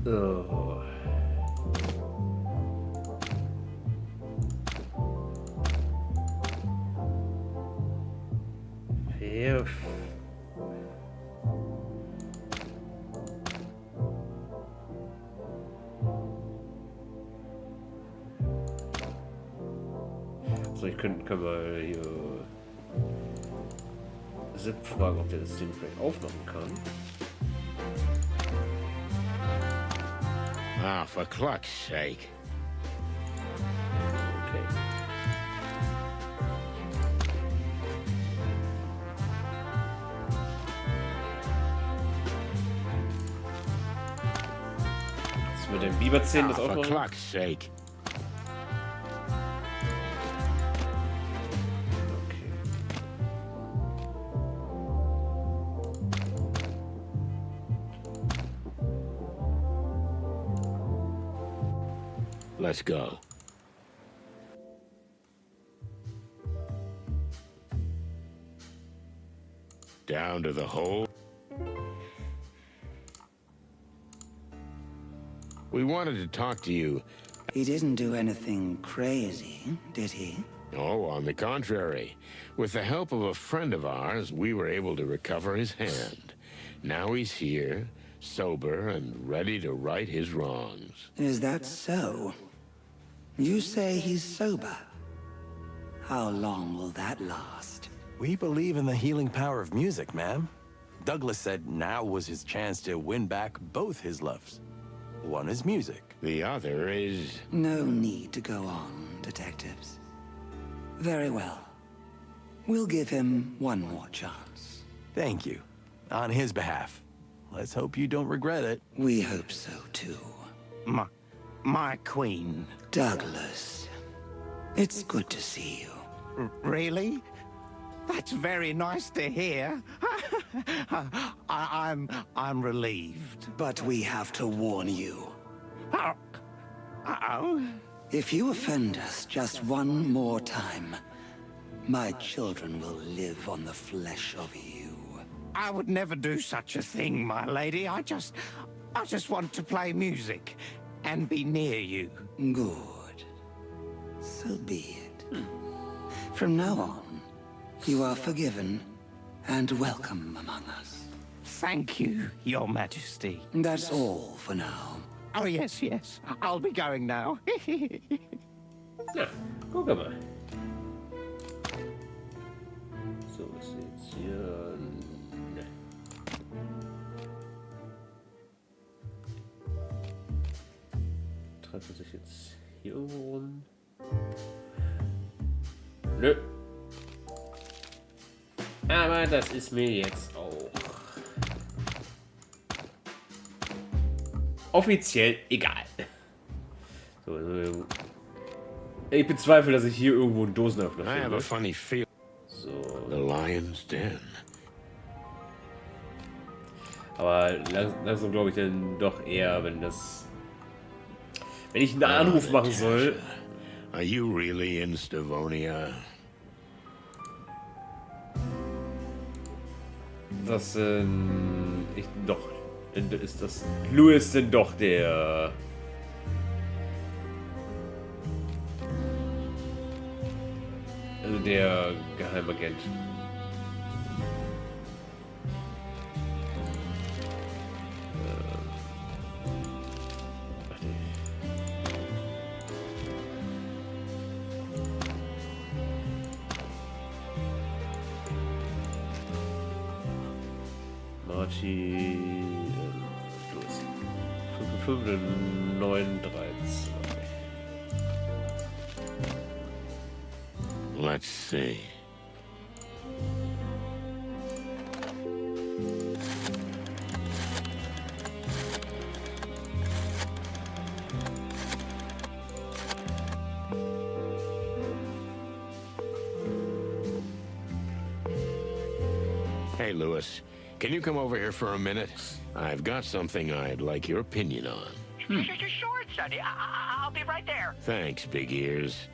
Oh. Ja. So, können wir hier Zip fragen, ob der das Ding vielleicht aufmachen kann. Ah, for cluck's sake. Okay. Jetzt mit den Biberzähnen das For aufmachen. cluck's sake. Let's go. Down to the hole. We wanted to talk to you. He didn't do anything crazy, did he? Oh, on the contrary. With the help of a friend of ours, we were able to recover his hand. Now he's here, sober and ready to right his wrongs. Is that so? You say he's sober. How long will that last? We believe in the healing power of music, ma'am. Douglas said now was his chance to win back both his loves. One is music. The other is... No need to go on, detectives. Very well. We'll give him one more chance. Thank you. On his behalf. Let's hope you don't regret it. We hope so, too. My queen. Douglas. It's good to see you. Really? That's very nice to hear. I'm relieved. But we have to warn you. Uh-oh. If you offend us just one more time, my children will live on the flesh of you. I would never do such a thing, my lady. I just want to play music and be near you. Good. So be it. From now on, you are forgiven and welcome among us. Thank you, Your Majesty. That's all for now. Oh, yes, yes. I'll be going now. Ja, guck mal. So, was ist jetzt hier? Ne. Treibt er sich jetzt hier irgendwo rum? Nö. Aber das ist mir jetzt auch offiziell egal. So, also, ich bezweifle, dass ich hier irgendwo einen Dosenöffner finde. I have a funny feel. So. The Lion's Den. Aber langsam glaube ich dann doch eher, wenn ich einen Anruf machen soll. Are you really in Stavonia? Das ist das Louis denn doch der Geheimagent. Marty, los. 5, 9, 13. Let's see. Hey, Lewis. Can you come over here for a minute? I've got something I'd like your opinion on. Sure, Sonny. I'll be right there. Thanks, Big Ears.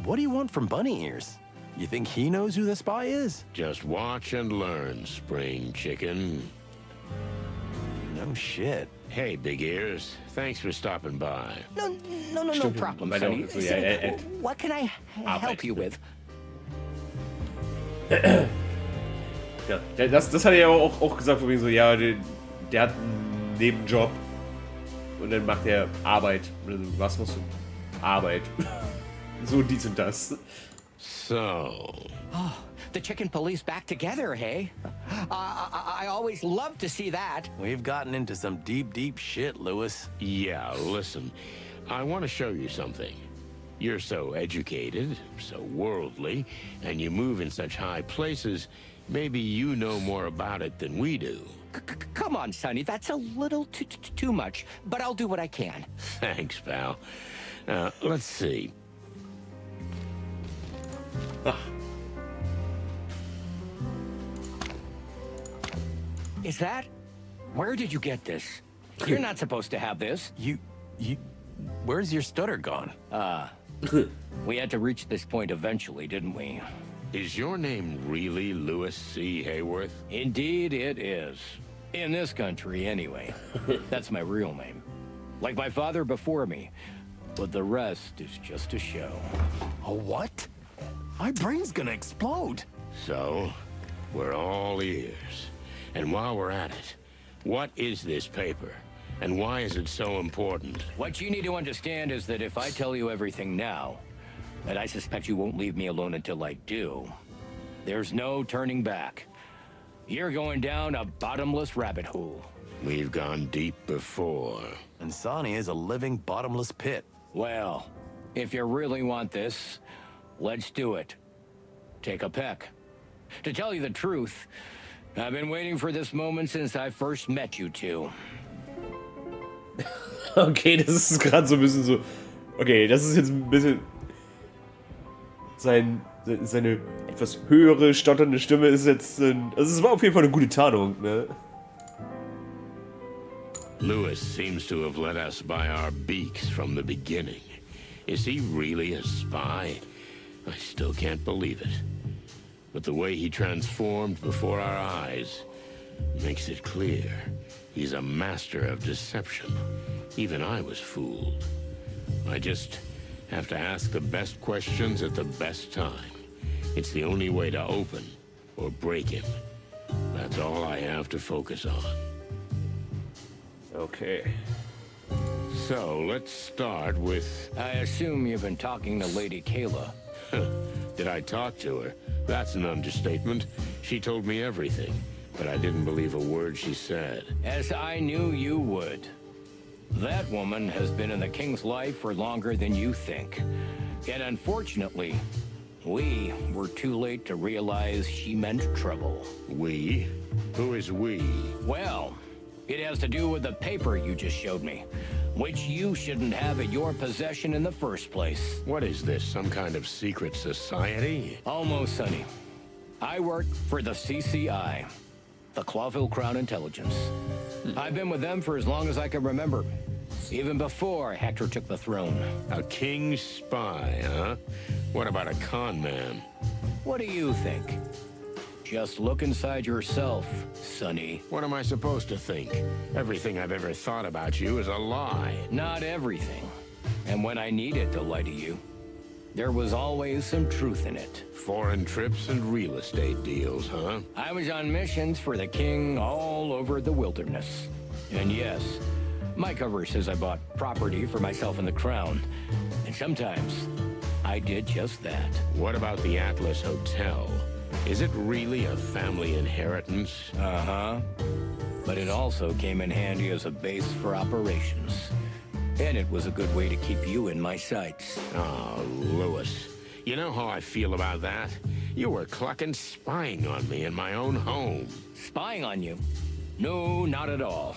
What do you want from Bunny Ears? You think he knows who the spy is? Just watch and learn, Spring Chicken. No shit. Hey, Big Ears. Thanks for stopping by. No problem, Sonny. What can I help you with? Ja, das hat er ja auch gesagt, von wegen so, ja, der hat einen Nebenjob und dann macht er Arbeit. Was musst du? Arbeit. So dies und das. So. Oh, the chicken police back together, hey? I always love to see that. We've gotten into some deep shit, Lewis. Yeah, listen. I want to show you something. You're so educated, so worldly, and you move in such high places, maybe you know more about it than we do. Come on, Sonny, that's a little too much, but I'll do what I can. Thanks, pal. Let's see. Is that? Where did you get this? You're not supposed to have this. Where's your stutter gone? We had to reach this point eventually, didn't we? Is your name really Lewis C. Hayworth? Indeed it is. In this country, anyway. That's my real name. Like my father before me. But the rest is just a show. A what? My brain's gonna explode. So, we're all ears. And while we're at it, what is this paper? And why is it so important? What you need to understand is that if I tell you everything now, and I suspect you won't leave me alone until I do, there's no turning back. You're going down a bottomless rabbit hole. We've gone deep before. And Sonny is a living bottomless pit. Well, if you really want this, let's do it. Take a peck. To tell you the truth, I've been waiting for this moment since I first met you two. Okay, das ist gerade so ein bisschen so. Okay, das ist jetzt ein bisschen. Seine etwas höhere, stotternde Stimme ist jetzt. Also, es war auf jeden Fall eine gute Tarnung, ne? Lewis seems to have led us by our beaks from the beginning. Is he really a spy? I still can't believe it. But the way he transformed before our eyes makes it clear. He's a master of deception. Even I was fooled. I just have to ask the best questions at the best time. It's the only way to open or break him. That's all I have to focus on. Okay. So, let's start with... I assume you've been talking to Lady Kayla. Did I talk to her? That's an understatement. She told me everything, but I didn't believe a word she said. As I knew you would. That woman has been in the king's life for longer than you think. And unfortunately, we were too late to realize she meant trouble. We? Who is we? Well, it has to do with the paper you just showed me, which you shouldn't have in your possession in the first place. What is this, some kind of secret society? Almost, Sonny. I work for the CCI, the Clawville Crown Intelligence. I've been with them for as long as I can remember, even before Hector took the throne. A king's spy, huh? What about a con man? What do you think? Just look inside yourself, Sonny. What am I supposed to think? Everything I've ever thought about you is a lie. Not everything. And when I needed to lie to you, there was always some truth in it. Foreign trips and real estate deals, huh? I was on missions for the king all over the wilderness. And yes, my cover says I bought property for myself and the crown. And sometimes I did just that. What about the Atlas Hotel? Is it really a family inheritance? Uh-huh. But it also came in handy as a base for operations. And it was a good way to keep you in my sights. Oh, Lewis. You know how I feel about that? You were clucking spying on me in my own home. Spying on you? No, not at all.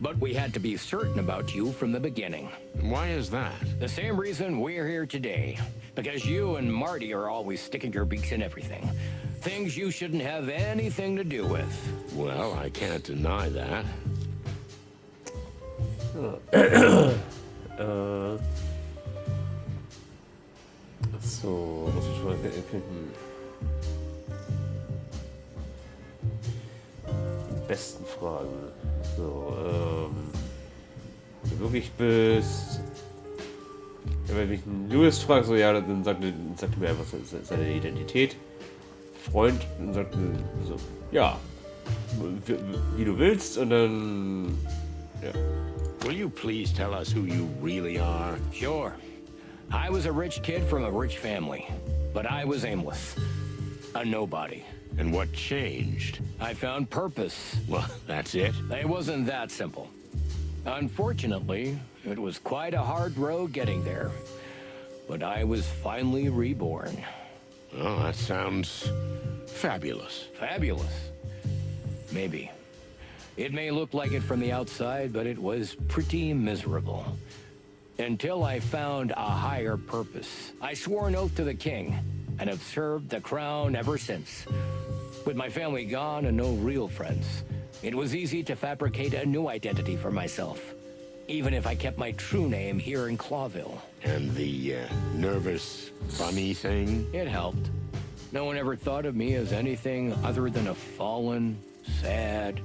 But we had to be certain about you from the beginning. Why is that? The same reason we're here today. Because you and Marty are always sticking your beaks in everything. Things you shouldn't have anything to do with. Well, I can't deny that. So, muss ich mal finden. Die besten Fragen. So, wirklich bis... Ja, wenn mich ein Lewis fragt, so ja, dann sagt er mir einfach seine Identität. Freund, dann sagt er so, ja, wie du willst, und dann, ja. Will you please tell us who you really are? Sure. I was a rich kid from a rich family, but I was aimless. A nobody. And what changed? I found purpose. Well, that's it? It wasn't that simple. Unfortunately, it was quite a hard road getting there. But I was finally reborn. Oh, that sounds fabulous. Fabulous? Maybe. It may look like it from the outside, but it was pretty miserable. Until I found a higher purpose. I swore an oath to the king, and have served the crown ever since. With my family gone and no real friends, it was easy to fabricate a new identity for myself. Even if I kept my true name here in Clawville. And the nervous, funny thing? It helped. No one ever thought of me as anything other than a fallen, sad,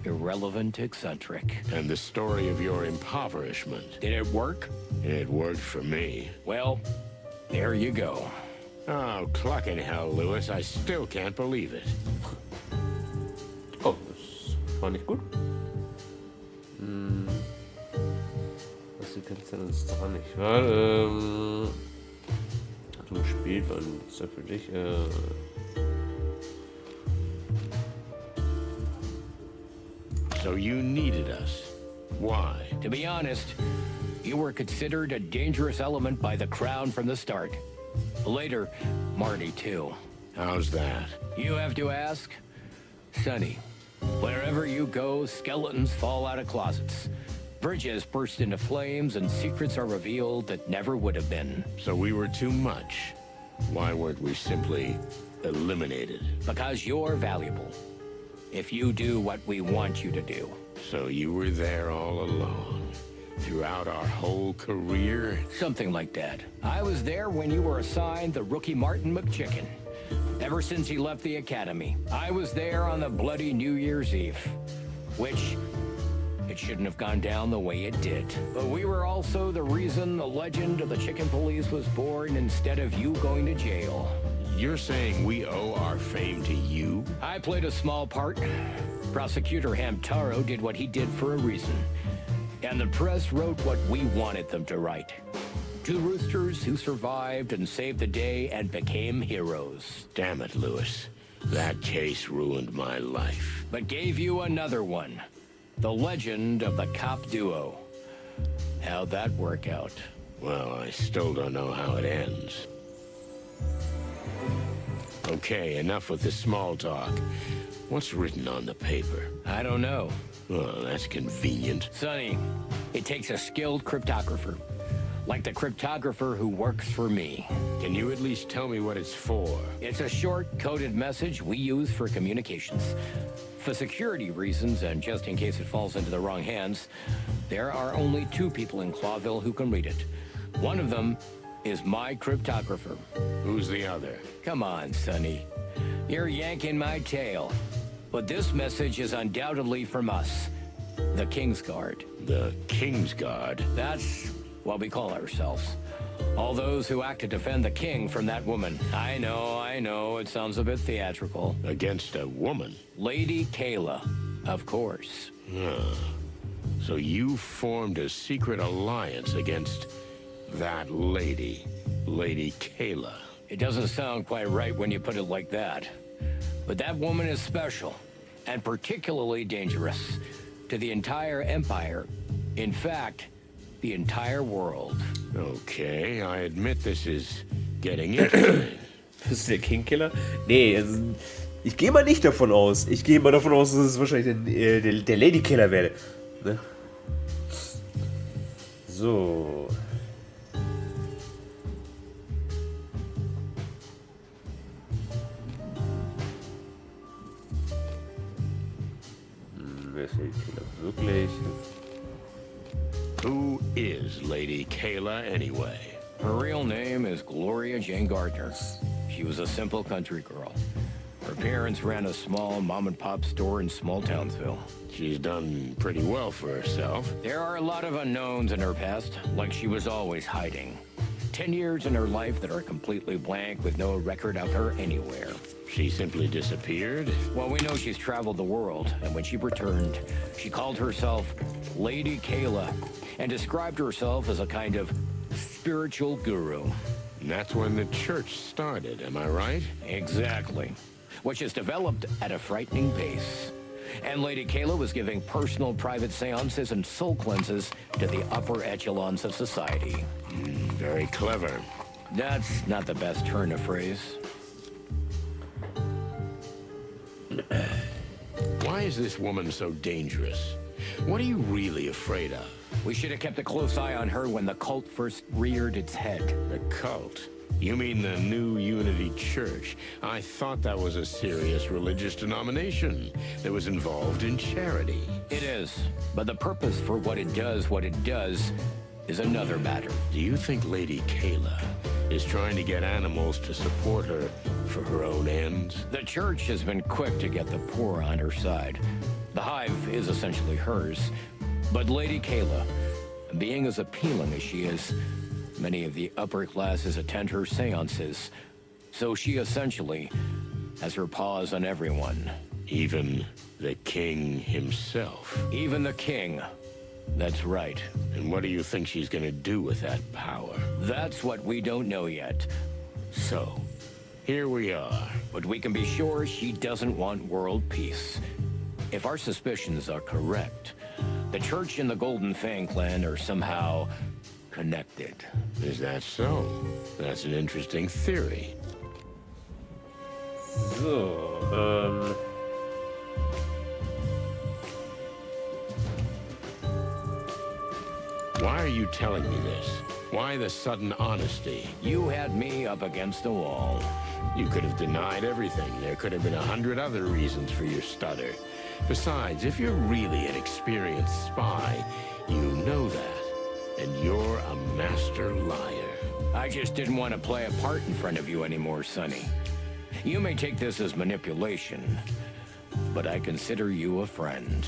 irrelevant eccentric. And the story of your impoverishment. Did it work? It worked for me. Well, there you go. Oh, clucking hell, Lewis. I still can't believe it. Oh, das war nicht gut. Was liegt denn jetzt dran, nicht wahr? Hat du gespielt, wann ist das für dich? So you needed us. Why? To be honest, you were considered a dangerous element by the crown from the start. Later, Marty too. How's that? You have to ask? Sonny, wherever you go, skeletons fall out of closets. Bridges burst into flames and secrets are revealed that never would have been. So we were too much. Why weren't we simply eliminated? Because you're valuable. If you do what we want you to do. So you were there all along? Throughout our whole career? Something like that. I was there when you were assigned the rookie Martin McChicken. Ever since he left the academy, I was there on the bloody New Year's Eve. Which, it shouldn't have gone down the way it did. But we were also the reason the legend of the Chicken Police was born instead of you going to jail. You're saying we owe our fame to you? I played a small part. Prosecutor Hamtaro did what he did for a reason. And the press wrote what we wanted them to write. Two roosters who survived and saved the day and became heroes. Damn it, Lewis. That case ruined my life. But gave you another one. The legend of the cop duo. How'd that work out? Well, I still don't know how it ends. Okay, enough with the small talk. What's written on the paper? I don't know. Well, that's convenient. Sonny, it takes a skilled cryptographer. Like the cryptographer who works for me. Can you at least tell me what it's for? It's a short, coded message we use for communications. For security reasons, and just in case it falls into the wrong hands, there are only 2 people in Clawville who can read it. One of them is my cryptographer. Who's the other? Come on, Sonny. You're yanking my tail. But this message is undoubtedly from us. The King's Guard. The King's Guard? That's what we call ourselves. All those who act to defend the king from that woman. I know, it sounds a bit theatrical. Against a woman? Lady Kayla, of course. So you formed a secret alliance against that lady, Lady Kayla. It doesn't sound quite right when you put it like that. But that woman is special, and particularly dangerous to the entire Empire. In fact, the entire world. Okay, I admit this is getting interesting. Bist du der Kingkiller? Nee, also, ich gehe mal nicht davon aus. Ich gehe mal davon aus, dass es wahrscheinlich der Ladykiller wäre. Ne? So. Wer ist der Ladykiller wirklich? Who is Lady Kayla anyway? Her real name is Gloria Jane Gardner. She was a simple country girl. Her parents ran a small mom-and-pop store in small Townsville. She's done pretty well for herself. There are a lot of unknowns in her past, like she was always hiding. 10 years in her life that are completely blank with no record of her anywhere. She simply disappeared? Well, we know she's traveled the world, and when she returned, she called herself Lady Kayla and described herself as a kind of spiritual guru. And that's when the church started, am I right? Exactly. Which has developed at a frightening pace. And Lady Kayla was giving personal private seances and soul cleanses to the upper echelons of society. Very clever. That's not the best turn of phrase. Why is this woman so dangerous? What are you really afraid of? We should have kept a close eye on her when the cult first reared its head. The cult? You mean the New Unity Church? I thought that was a serious religious denomination that was involved in charity. It is, but the purpose for what it does, is another matter. Do you think Lady Kayla is trying to get animals to support her for her own ends? The church has been quick to get the poor on her side. The hive is essentially hers. But Lady Kayla, being as appealing as she is, many of the upper classes attend her seances. So she essentially has her paws on everyone. Even the king himself? Even the king. That's right. And what do you think she's gonna do with that power? That's what we don't know yet. So, here we are. But we can be sure she doesn't want world peace. If our suspicions are correct, the church and the Golden Fang clan are somehow connected. Is that so? That's an interesting theory. So, Why are you telling me this? Why the sudden honesty? You had me up against the wall. You could have denied everything. There could have been 100 other reasons for your stutter. Besides, if you're really an experienced spy, you know that. And you're a master liar. I just didn't want to play a part in front of you anymore, Sonny. You may take this as manipulation, but I consider you a friend.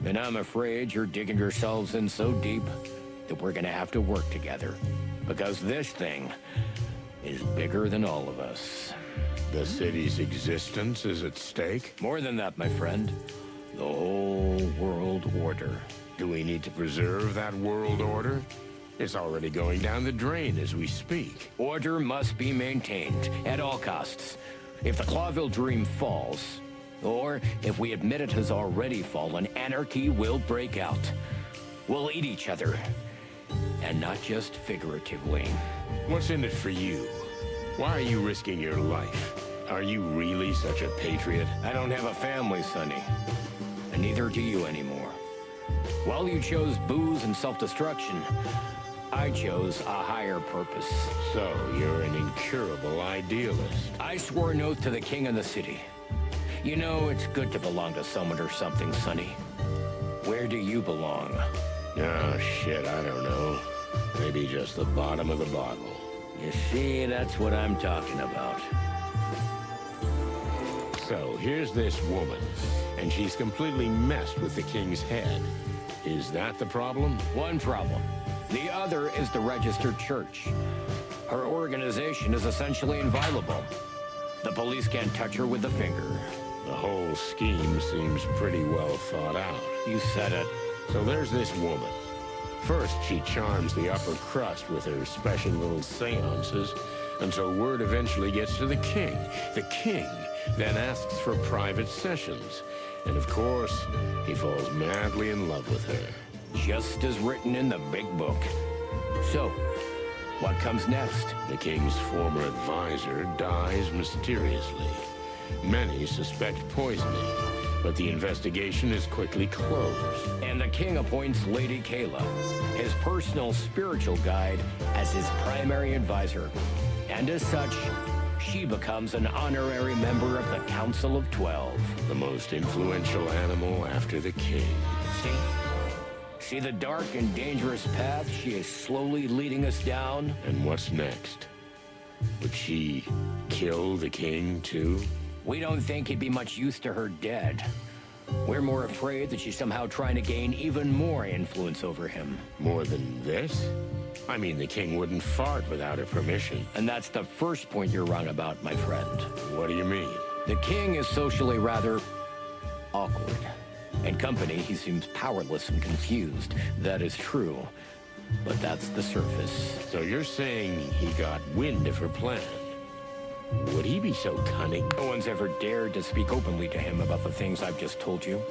And I'm afraid you're digging yourselves in so deep that we're gonna have to work together. Because this thing is bigger than all of us. The city's existence is at stake? More than that, my friend. The whole world order. Do we need to preserve that world order? It's already going down the drain as we speak. Order must be maintained at all costs. If the Clawville dream falls, or if we admit it has already fallen, anarchy will break out. We'll eat each other. And not just figuratively. What's in it for you? Why are you risking your life? Are you really such a patriot? I don't have a family, Sonny. And neither do you anymore. While you chose booze and self-destruction, I chose a higher purpose. So, you're an incurable idealist. I swore an oath to the king of the city. You know, it's good to belong to someone or something, Sonny. Where do you belong? Oh, shit, I don't know. Maybe just the bottom of the bottle. You see, that's what I'm talking about. So, here's this woman, and she's completely messed with the king's head. Is that the problem? One problem. The other is the registered church. Her organization is essentially inviolable. The police can't touch her with a finger. The whole scheme seems pretty well thought out. You said it. So there's this woman. First, she charms the upper crust with her special little seances until word eventually gets to the king. The king then asks for private sessions. And of course, he falls madly in love with her. Just as written in the big book. So, what comes next? The king's former advisor dies mysteriously. Many suspect poisoning, but the investigation is quickly closed. And the king appoints Lady Kayla, his personal spiritual guide, as his primary advisor. And as such, she becomes an honorary member of the Council of 12. The most influential animal after the king. See the dark and dangerous path she is slowly leading us down? And what's next? Would she kill the king, too? We don't think he'd be much use to her dead. We're more afraid that she's somehow trying to gain even more influence over him. More than this? I mean, the king wouldn't fart without her permission. And that's the first point you're wrong about, my friend. What do you mean? The king is socially rather awkward. In company, he seems powerless and confused. That is true. But that's the surface. So you're saying he got wind of her plan? Would he be so cunning? No one's ever dared to speak openly to him about the things I've just told you.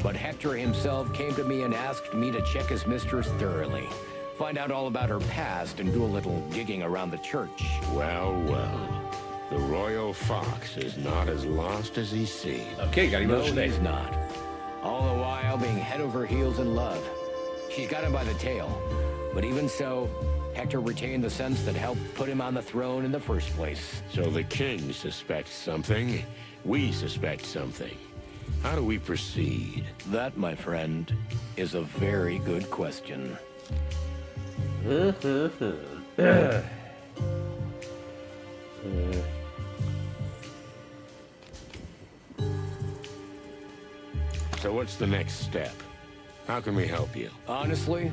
But Hector himself came to me and asked me to check his mistress thoroughly. Find out all about her past and do a little digging around the church. Well, well. The royal fox is not as lost as he seems. Okay, got him No, he's not. All the while being head over heels in love. She's got him by the tail. But even so, Hector retained the sense that helped put him on the throne in the first place. So the king suspects something. We suspect something. How do we proceed? That, my friend, is a very good question. So what's the next step? How can we help you? Honestly?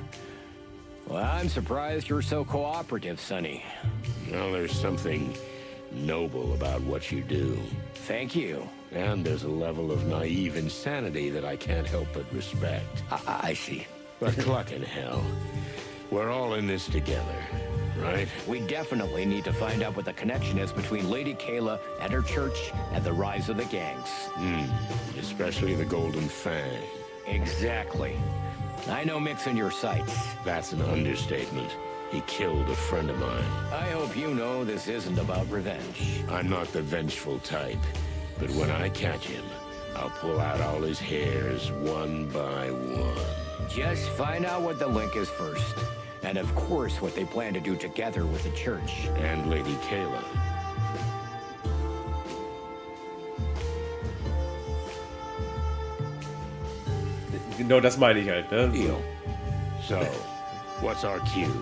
Well, I'm surprised you're so cooperative, Sonny. Well, there's something noble about what you do. Thank you. And there's a level of naive insanity that I can't help but respect. I see. But cluck in hell. We're all in this together, right? We definitely need to find out what the connection is between Lady Kayla and her church and the rise of the gangs. Especially the Golden Fang. Exactly. I know Mick's in your sights. That's an understatement. He killed a friend of mine. I hope you know this isn't about revenge. I'm not the vengeful type, but when I catch him, I'll pull out all his hairs one by one. Just find out what the link is first. And of course, what they plan to do together with the church. And Lady Kayla. Genau das meine ich halt, ne? Deal. So, what's our cue?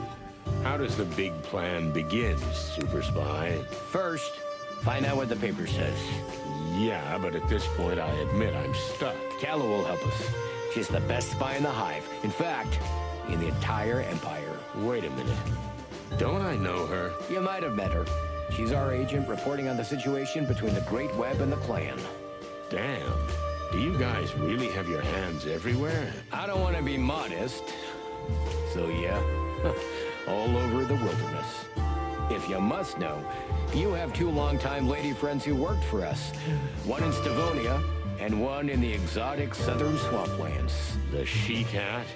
How does the big plan begin, Super Spy? First, find out what the paper says. Yeah, but at this point, I admit I'm stuck. Calla will help us. She's the best spy in the hive. In fact, in the entire empire. Wait a minute. Don't I know her? You might have met her. She's our agent reporting on the situation between the Great Web and the Clan. Damn. Do you guys really have your hands everywhere? I don't want to be modest. So yeah, all over the wilderness. If you must know, you have 2 longtime lady friends who worked for us. One in Stavonia, and one in the exotic southern swamplands. The she-cat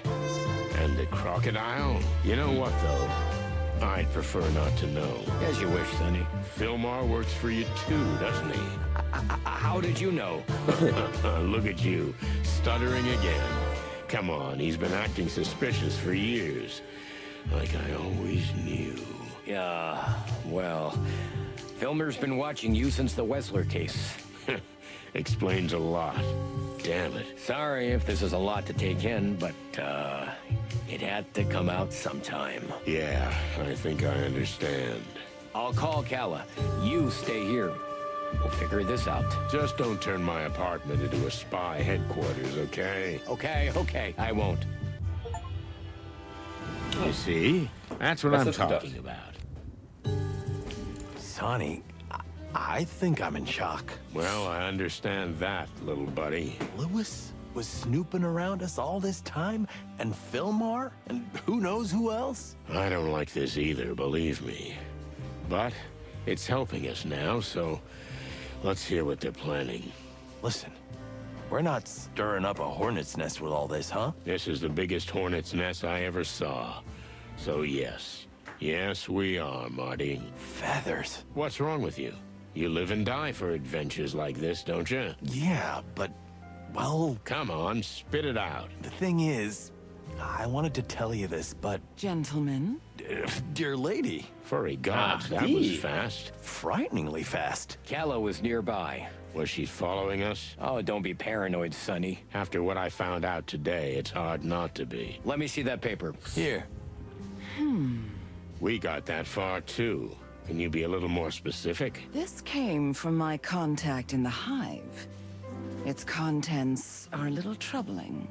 and the crocodile? You know what, though? I'd prefer not to know. As you wish, Sonny. Fillmore works for you too, doesn't he? How did you know? Look at you, stuttering again. Come on, he's been acting suspicious for years. Like I always knew. Yeah, well, Filmer's been watching you since the Wessler case. Explains a lot. Damn it. Sorry if this is a lot to take in, but, it had to come out sometime. Yeah, I think I understand. I'll call Calla. You stay here. We'll figure this out. Just don't turn my apartment into a spy headquarters, okay? Okay, I won't. You see? That's what I'm talking about. Sonny, I think I'm in shock. Well, I understand that, little buddy. Lewis was snooping around us all this time, and Fillmore, and who knows who else? I don't like this either, believe me. But it's helping us now, so let's hear what they're planning. Listen, we're not stirring up a hornet's nest with all this, huh? This is the biggest hornet's nest I ever saw. So yes. Yes, we are, Marty. Feathers. What's wrong with you? You live and die for adventures like this, don't you? Yeah, but, well... Come on, spit it out. The thing is, I wanted to tell you this, but... Gentlemen? Dear lady. Furry gods, that was fast. Frighteningly fast. Calla was nearby. Was she following us? Oh, don't be paranoid, Sonny. After what I found out today, it's hard not to be. Let me see that paper. Here. We got that far, too. Can you be a little more specific? This came from my contact in the hive. Its contents are a little troubling.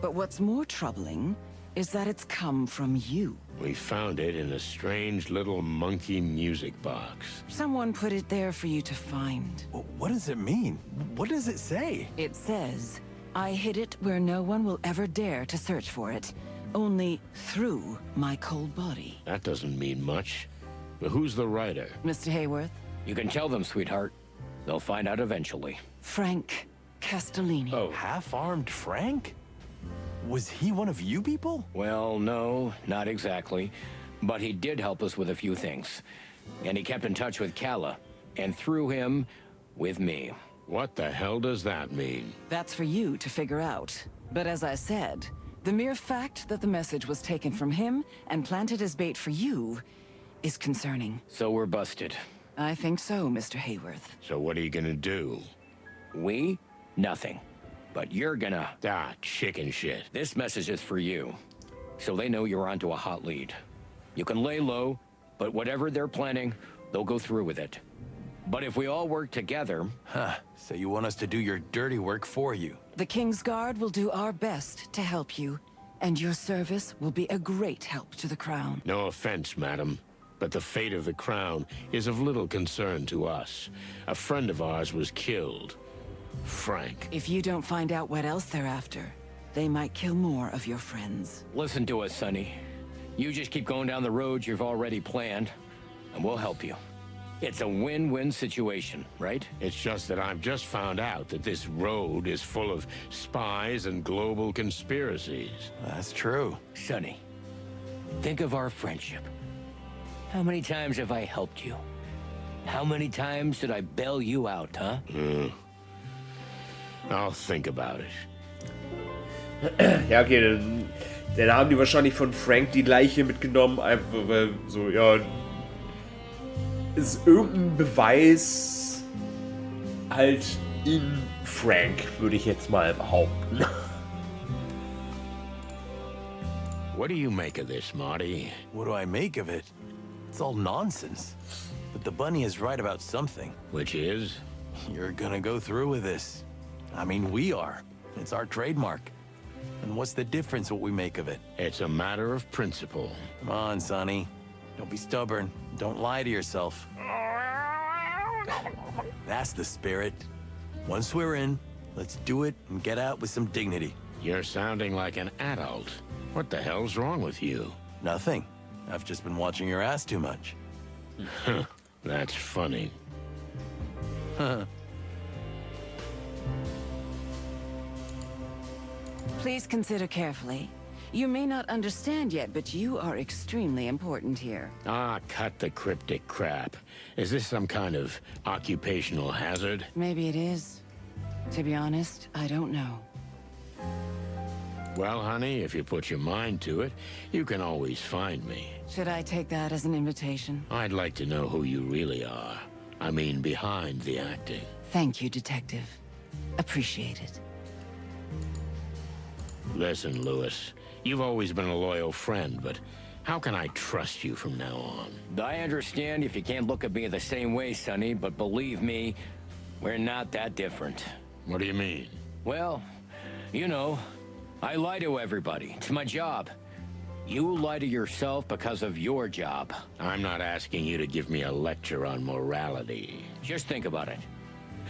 But what's more troubling is that it's come from you. We found it in a strange little monkey music box. Someone put it there for you to find. What does it mean? What does it say? It says, I hid it where no one will ever dare to search for it. Only through my cold body. That doesn't mean much. But who's the writer? Mr. Hayworth? You can tell them, sweetheart. They'll find out eventually. Frank Castellini. Oh. Half-armed Frank? Was he one of you people? Well, no, not exactly. But he did help us with a few things. And he kept in touch with Calla. And through him, with me. What the hell does that mean? That's for you to figure out. But as I said, the mere fact that the message was taken from him and planted as bait for you is concerning. So we're busted. I think so, Mr. Hayworth. So what are you gonna do? We? Nothing. But you're gonna... chicken shit. This message is for you. So they know you're onto a hot lead. You can lay low, but whatever they're planning, they'll go through with it. But if we all work together... So you want us to do your dirty work for you? The King's Guard will do our best to help you, and your service will be a great help to the Crown. No offense, madam, but the fate of the Crown is of little concern to us. A friend of ours was killed. Frank. If you don't find out what else they're after, they might kill more of your friends. Listen to us, Sonny. You just keep going down the road you've already planned, and we'll help you. It's a win-win situation, right? It's just that I've just found out that this road is full of spies and global conspiracies. That's true. Sonny, think of our friendship. How many times have I helped you? How many times did I bail you out, huh? I'll think about it. Ja, okay, dann haben die wahrscheinlich von Frank die Leiche mitgenommen, einfach weil so, ja, ist irgendein Beweis halt in Frank, würde ich jetzt mal behaupten. What do you make of this, Marty? What do I make of it? It's all nonsense. But the bunny is right about something. Which is? You're gonna go through with this. I mean, we are. It's our trademark. And what's the difference what we make of it? It's a matter of principle. Come on, Sonny. Don't be stubborn. Don't lie to yourself. That's the spirit. Once we're in, Let's do it and get out with some dignity. You're sounding like an adult. What the hell's wrong with you? Nothing. I've just been watching your ass too much. That's funny. Please consider carefully. You may not understand yet, but you are extremely important here. Ah, cut the cryptic crap. Is this some kind of occupational hazard? Maybe it is. To be honest, I don't know. Well, honey, if you put your mind to it, you can always find me. Should I take that as an invitation? I'd like to know who you really are. I mean, behind the acting. Thank you, Detective. Appreciate it. Listen, Lewis, you've always been a loyal friend, but how can I trust you from now on? I understand if you can't look at me the same way, Sonny, but believe me, we're not that different. What do you mean? Well, you know, I lie to everybody. It's my job. You lie to yourself because of your job. I'm not asking you to give me a lecture on morality. Just think about it.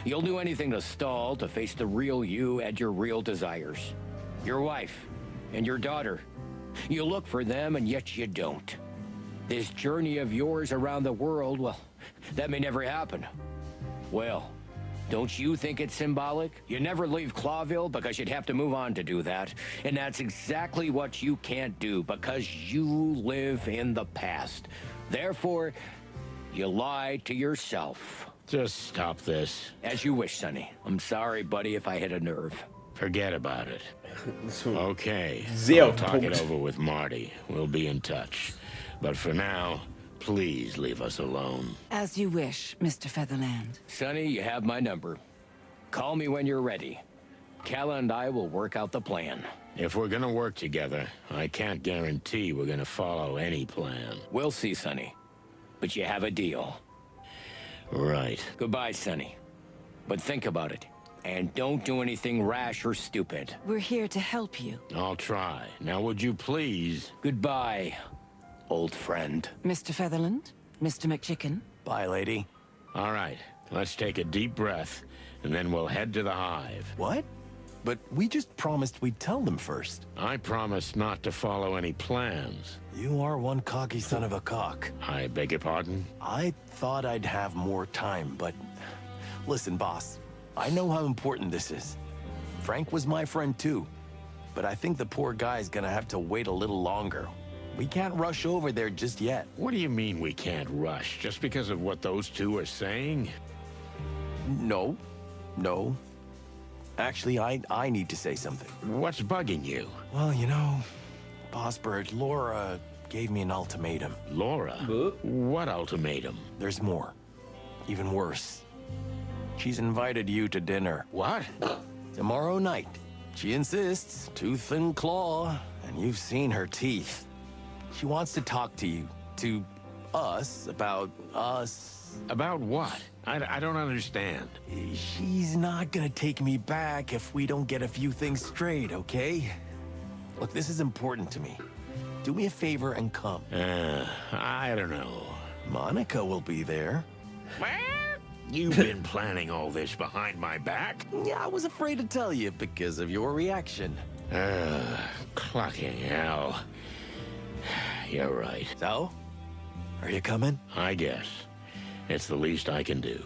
You'll do anything to stall, to face the real you and your real desires. Your wife and your daughter. You look for them and yet you don't. This journey of yours around the world, well, that may never happen. Well, don't you think it's symbolic? You never leave Clawville because you'd have to move on to do that. And that's exactly what you can't do because you live in the past. Therefore, you lie to yourself. Just stop this. As you wish, Sonny. I'm sorry, buddy, if I hit a nerve. Forget about it. Okay, Sehr I'll talk it Punkt. over with Marty. We'll be in touch. But for now, please leave us alone. As you wish, Mr. Featherland. Sonny, you have my number. Call me when you're ready. Calla and I will work out the plan. If we're gonna work together, I can't guarantee we're gonna follow any plan. We'll see, Sonny. But you have a deal. Right. Goodbye, Sonny. But think about it. And don't do anything rash or stupid. We're here to help you. I'll try. Now, would you please? Goodbye, old friend. Mr. Featherland? Mr. McChicken? Bye, lady. All right, let's take a deep breath, and then we'll head to the hive. What? But we just promised we'd tell them first. I promised not to follow any plans. You are one cocky son of a cock. I beg your pardon? I thought I'd have more time, but... Listen, boss. I know how important this is. Frank was my friend too. But I think the poor guy's gonna have to wait a little longer. We can't rush over there just yet. What do you mean we can't rush? Just because of what those two are saying? No. No. Actually, I need to say something. What's bugging you? Well, you know, Boss Bird, Laura gave me an ultimatum. Laura? What ultimatum? There's more. Even worse. She's invited you to dinner. What? Tomorrow night. She insists, tooth and claw, and you've seen her teeth. She wants to talk to you, to us, about us. About what? I don't understand. She's not gonna take me back if we don't get a few things straight, okay? Look, this is important to me. Do me a favor and come. I don't know. Monica will be there. You've been planning all this behind my back? Yeah, I was afraid to tell you because of your reaction. Clucking hell. You're right. So? Are you coming? I guess. It's the least I can do.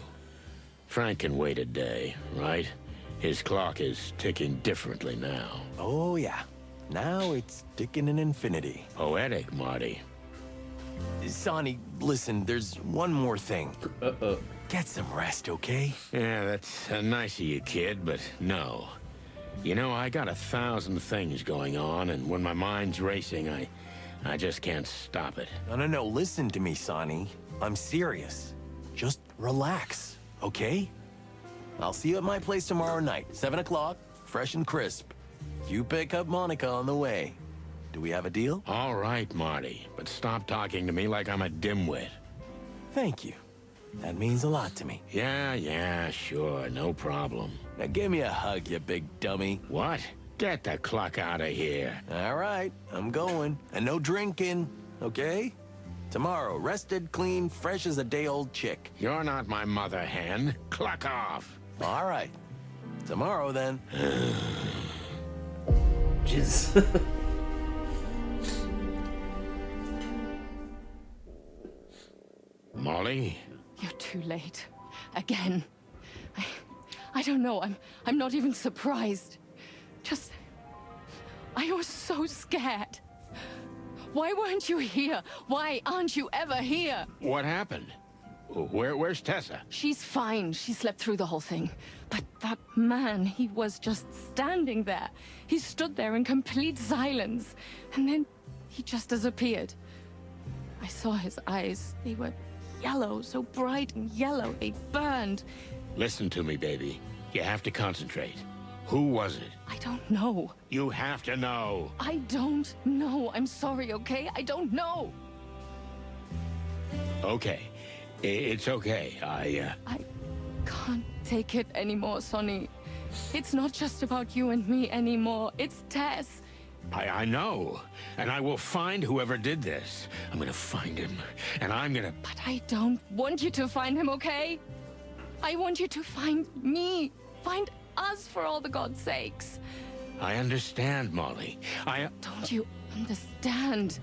Frank can wait a day, right? His clock is ticking differently now. Oh, yeah. Now it's ticking in infinity. Poetic, Marty. Sonny, listen, there's one more thing. Get some rest, okay? Yeah, that's nice of you, kid, but no. You know, I got 1,000 things going on, and when my mind's racing, I just can't stop it. No, listen to me, Sonny. I'm serious. Just relax, okay? I'll see you at my place tomorrow night, 7 o'clock, fresh and crisp. You pick up Monica on the way. Do we have a deal? All right, Marty, but stop talking to me like I'm a dimwit. Thank you. That means a lot to me. Yeah, sure, no problem. Now give me a hug, you big dummy. What? Get the cluck out of here. All right, I'm going. And no drinking, okay? Tomorrow, rested, clean, fresh as a day-old chick. You're not my mother hen. Cluck off. All right. Tomorrow, then. Jesus. Molly? You're too late. Again. I don't know. I'm not even surprised. Just... I was so scared. Why weren't you here? Why aren't you ever here? What happened? Where's Tessa? She's fine. She slept through the whole thing. But that man, he was just standing there. He stood there in complete silence. And then he just disappeared. I saw his eyes. They were yellow, so bright and yellow. They burned. Listen to me, baby. You have to concentrate. Who was it? I don't know. You have to know. I don't know. I'm sorry, okay? I don't know. Okay. It's okay. I can't take it anymore, Sonny. It's not just about you and me anymore. It's Tess. I know. And I will find whoever did this. I'm gonna find him. And I'm gonna... But I don't want you to find him, okay? I want you to find me. Find us, for all the God's sakes. I understand, Molly. Don't you understand?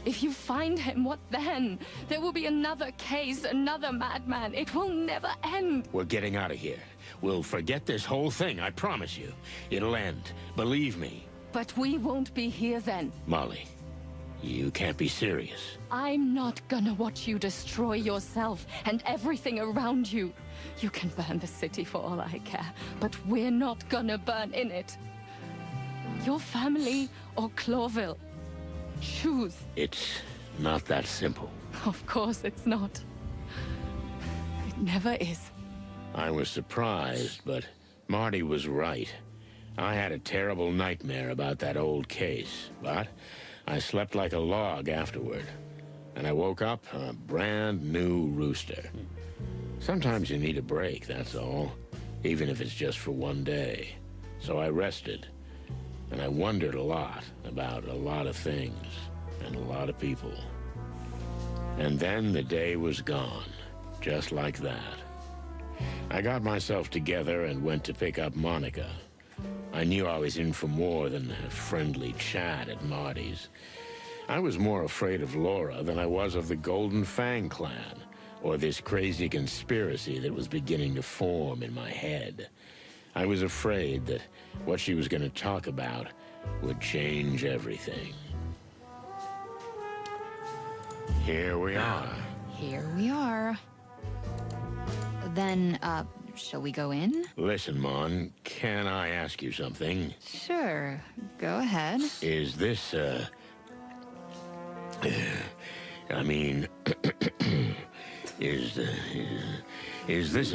If you find him, what then? There will be another case, another madman. It will never end. We're getting out of here. We'll forget this whole thing, I promise you. It'll end. Believe me. But we won't be here then. Molly, you can't be serious. I'm not gonna watch you destroy yourself and everything around you. You can burn the city for all I care, but we're not gonna burn in it. Your family or Clawville. Choose. It's not that simple. Of course it's not. It never is. I was surprised, but Marty was right. I had a terrible nightmare about that old case, but I slept like a log afterward. And I woke up a brand new rooster. Sometimes you need a break, that's all. Even if it's just for one day. So I rested. And I wondered a lot about a lot of things and a lot of people. And then the day was gone, just like that. I got myself together and went to pick up Monica. I knew I was in for more than a friendly chat at Marty's. I was more afraid of Laura than I was of the Golden Fang clan, or this crazy conspiracy that was beginning to form in my head. I was afraid that what she was going to talk about would change everything. Here we are. Here we are. Then, shall we go in? Listen, Mon, can I ask you something? Sure. Go ahead. Is this, I mean, is this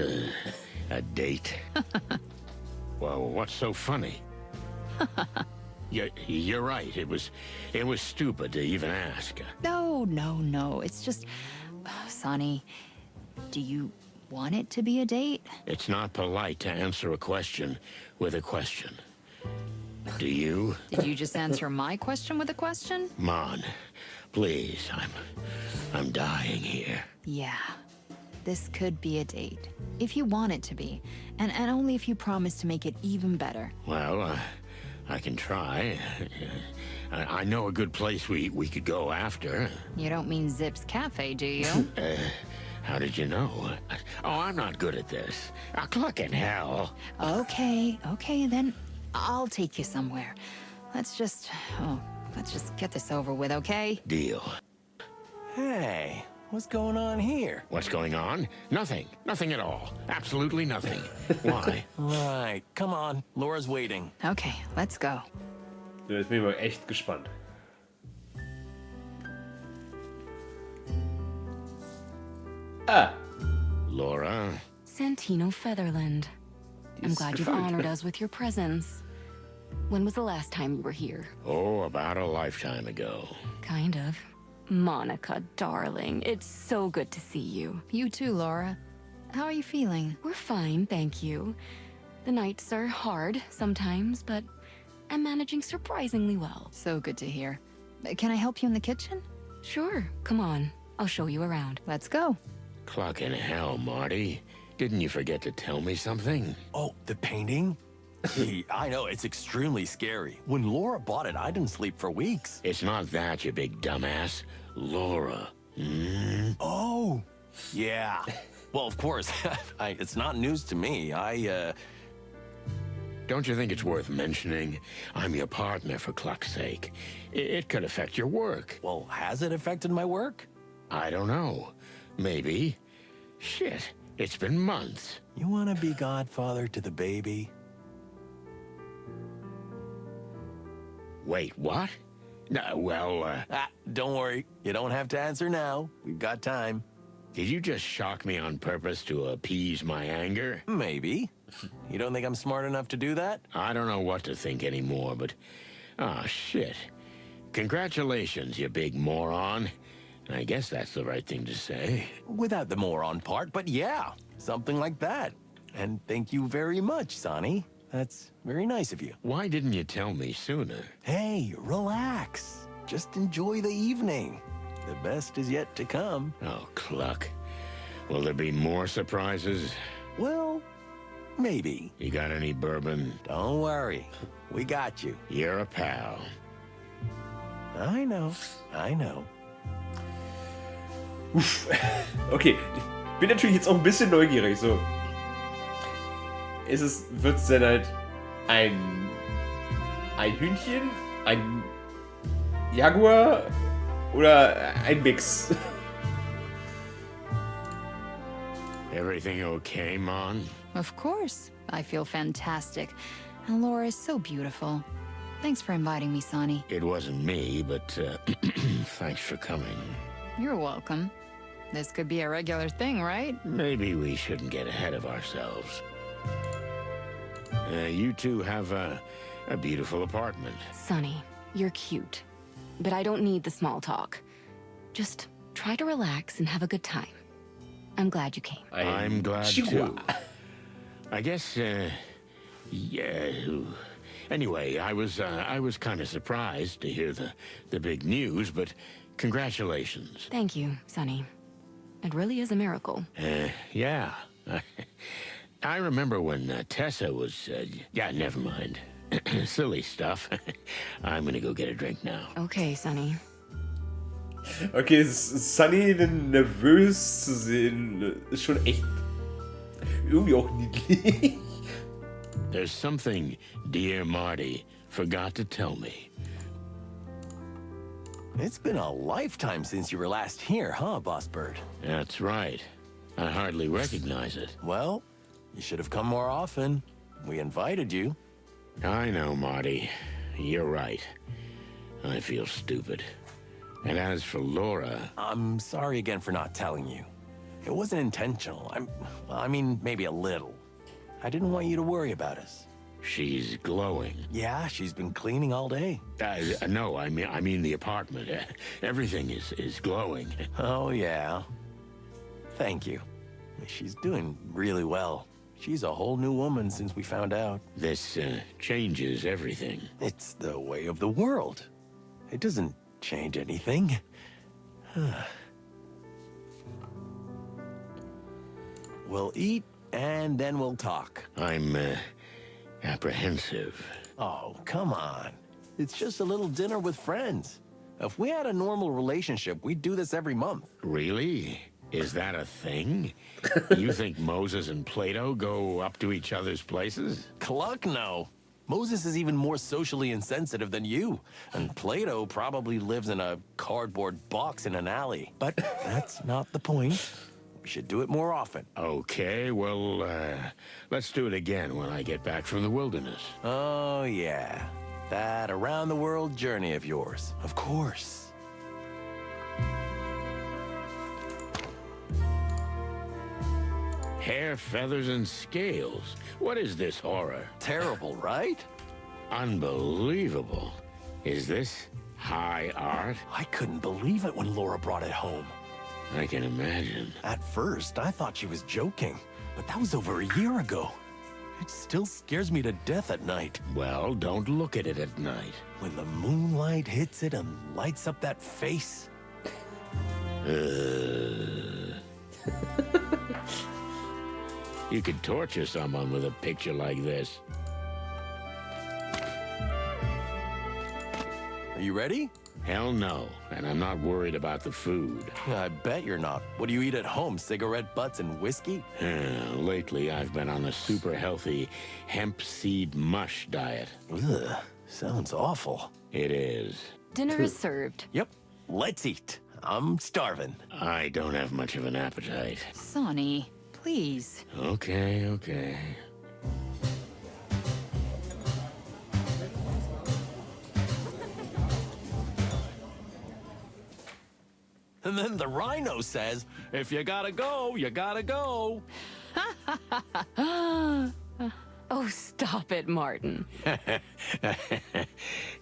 a date? Well, what's so funny? You're right. It was stupid to even ask. No. It's just... Sonny, do you want it to be a date? It's not polite to answer a question with a question. Do you? Did you just answer my question with a question? Mon, please, I'm dying here. Yeah. This could be a date. If you want it to be. And only if you promise to make it even better. Well, I can try. I know a good place we could go after. You don't mean Zip's Cafe, do you? How did you know? Oh, I'm not good at this. Clucking hell. Okay, then I'll take you somewhere. Let's just get this over with, okay? Deal. Hey, what's going on here? What's going on? Nothing. Nothing at all. Absolutely nothing. Why? Right. Come on. Laura's waiting. Okay, let's go. Jetzt bin ich mal echt gespannt. Laura. Santino Featherland. I'm glad you've honored us with your presence. When was the last time you were here? Oh, about a lifetime ago. Kind of. Monica, darling, it's so good to see you. You too, Laura. How are you feeling? We're fine, thank you. The nights are hard sometimes, but I'm managing surprisingly well. So good to hear. Can I help you in the kitchen? Sure, come on. I'll show you around. Let's go. Clucking hell, Marty. Didn't you forget to tell me something? Oh, the painting? Gee, I know, it's extremely scary. When Laura bought it, I didn't sleep for weeks. It's not that, you big dumbass. Laura. Oh, yeah. Well, of course, it's not news to me. Don't you think it's worth mentioning? I'm your partner, for cluck's sake. It could affect your work. Well, has it affected my work? I don't know. Maybe. Shit, it's been months. You want to be godfather to the baby? Wait, what? No, well, don't worry. You don't have to answer now. We've got time. Did you just shock me on purpose to appease my anger? Maybe. You don't think I'm smart enough to do that? I don't know what to think anymore, but... Ah, shit. Congratulations, you big moron. I guess that's the right thing to say. Without the moron part, but yeah, something like that. And thank you very much, Sonny. That's very nice of you. Why didn't you tell me sooner? Hey, relax. Just enjoy the evening. The best is yet to come. Oh, cluck. Will there be more surprises? Well, maybe. You got any bourbon? Don't worry. We got you. You're a pal. I know. I know. Uff. Okay, ich bin natürlich jetzt auch ein bisschen neugierig. So. Wird es denn halt ein Hühnchen, ein Jaguar oder ein Mix? Everything okay, Mon? Of course. I feel fantastic. And Laura is so beautiful. Thanks for inviting me, Sonny. It wasn't me, but thanks for coming. You're welcome. This could be a regular thing, right? Maybe we shouldn't get ahead of ourselves. You two have a beautiful apartment. Sonny, you're cute. But I don't need the small talk. Just try to relax and have a good time. I'm glad you came. I'm glad too. I guess, yeah. Anyway, I was kind of surprised to hear the big news, but congratulations. Thank you, Sonny. It really is a miracle. Yeah. I remember when Tessa was, yeah, never mind. Silly stuff. I'm gonna go get a drink now. Okay, Sonny. Okay, Sunny nervös zu sehen, ist schon echt irgendwie auch niedlich. There's something dear Marty forgot to tell me. It's been a lifetime since you were last here, huh, Boss Bird? That's right. I hardly recognize it. Well, you should have come more often. We invited you. I know, Marty. You're right. I feel stupid. And as for Laura... I'm sorry again for not telling you. It wasn't intentional. I mean, maybe a little. I didn't want you to worry about us. She's glowing. Yeah, she's been cleaning all day. No, I mean the apartment. Everything is glowing. Oh, yeah. Thank you. She's doing really well. She's a whole new woman since we found out. This changes everything. It's the way of the world. It doesn't change anything. We'll eat, and then we'll talk. I'm, apprehensive. Oh, come on. It's just a little dinner with friends. If we had a normal relationship, we'd do this every month. Really? Is that a thing? You think Moses and Plato go up to each other's places? Cluck, no. Moses is even more socially insensitive than you. And Plato probably lives in a cardboard box in an alley. But that's not the point. We should do it more often. Okay, well, let's do it again when I get back from the wilderness. Oh, yeah. That around-the-world journey of yours. Of course. Hair, feathers, and scales. What is this horror? Terrible, right? Unbelievable. Is this high art? I couldn't believe it when Laura brought it home. I can imagine. At first, I thought she was joking, but that was over a year ago. It still scares me to death at night. Well, don't look at it at night. When the moonlight hits it and lights up that face. You could torture someone with a picture like this. Are you ready? Hell no, and I'm not worried about the food. I bet you're not. What do you eat at home? Cigarette butts and whiskey? Lately, I've been on a super healthy hemp seed mush diet. Ugh, sounds awful. It is. Dinner is served. Yep, let's eat. I'm starving. I don't have much of an appetite. Sonny, please. Okay, okay. And then the rhino says, if you gotta go, you gotta go. Oh, stop it, Martin.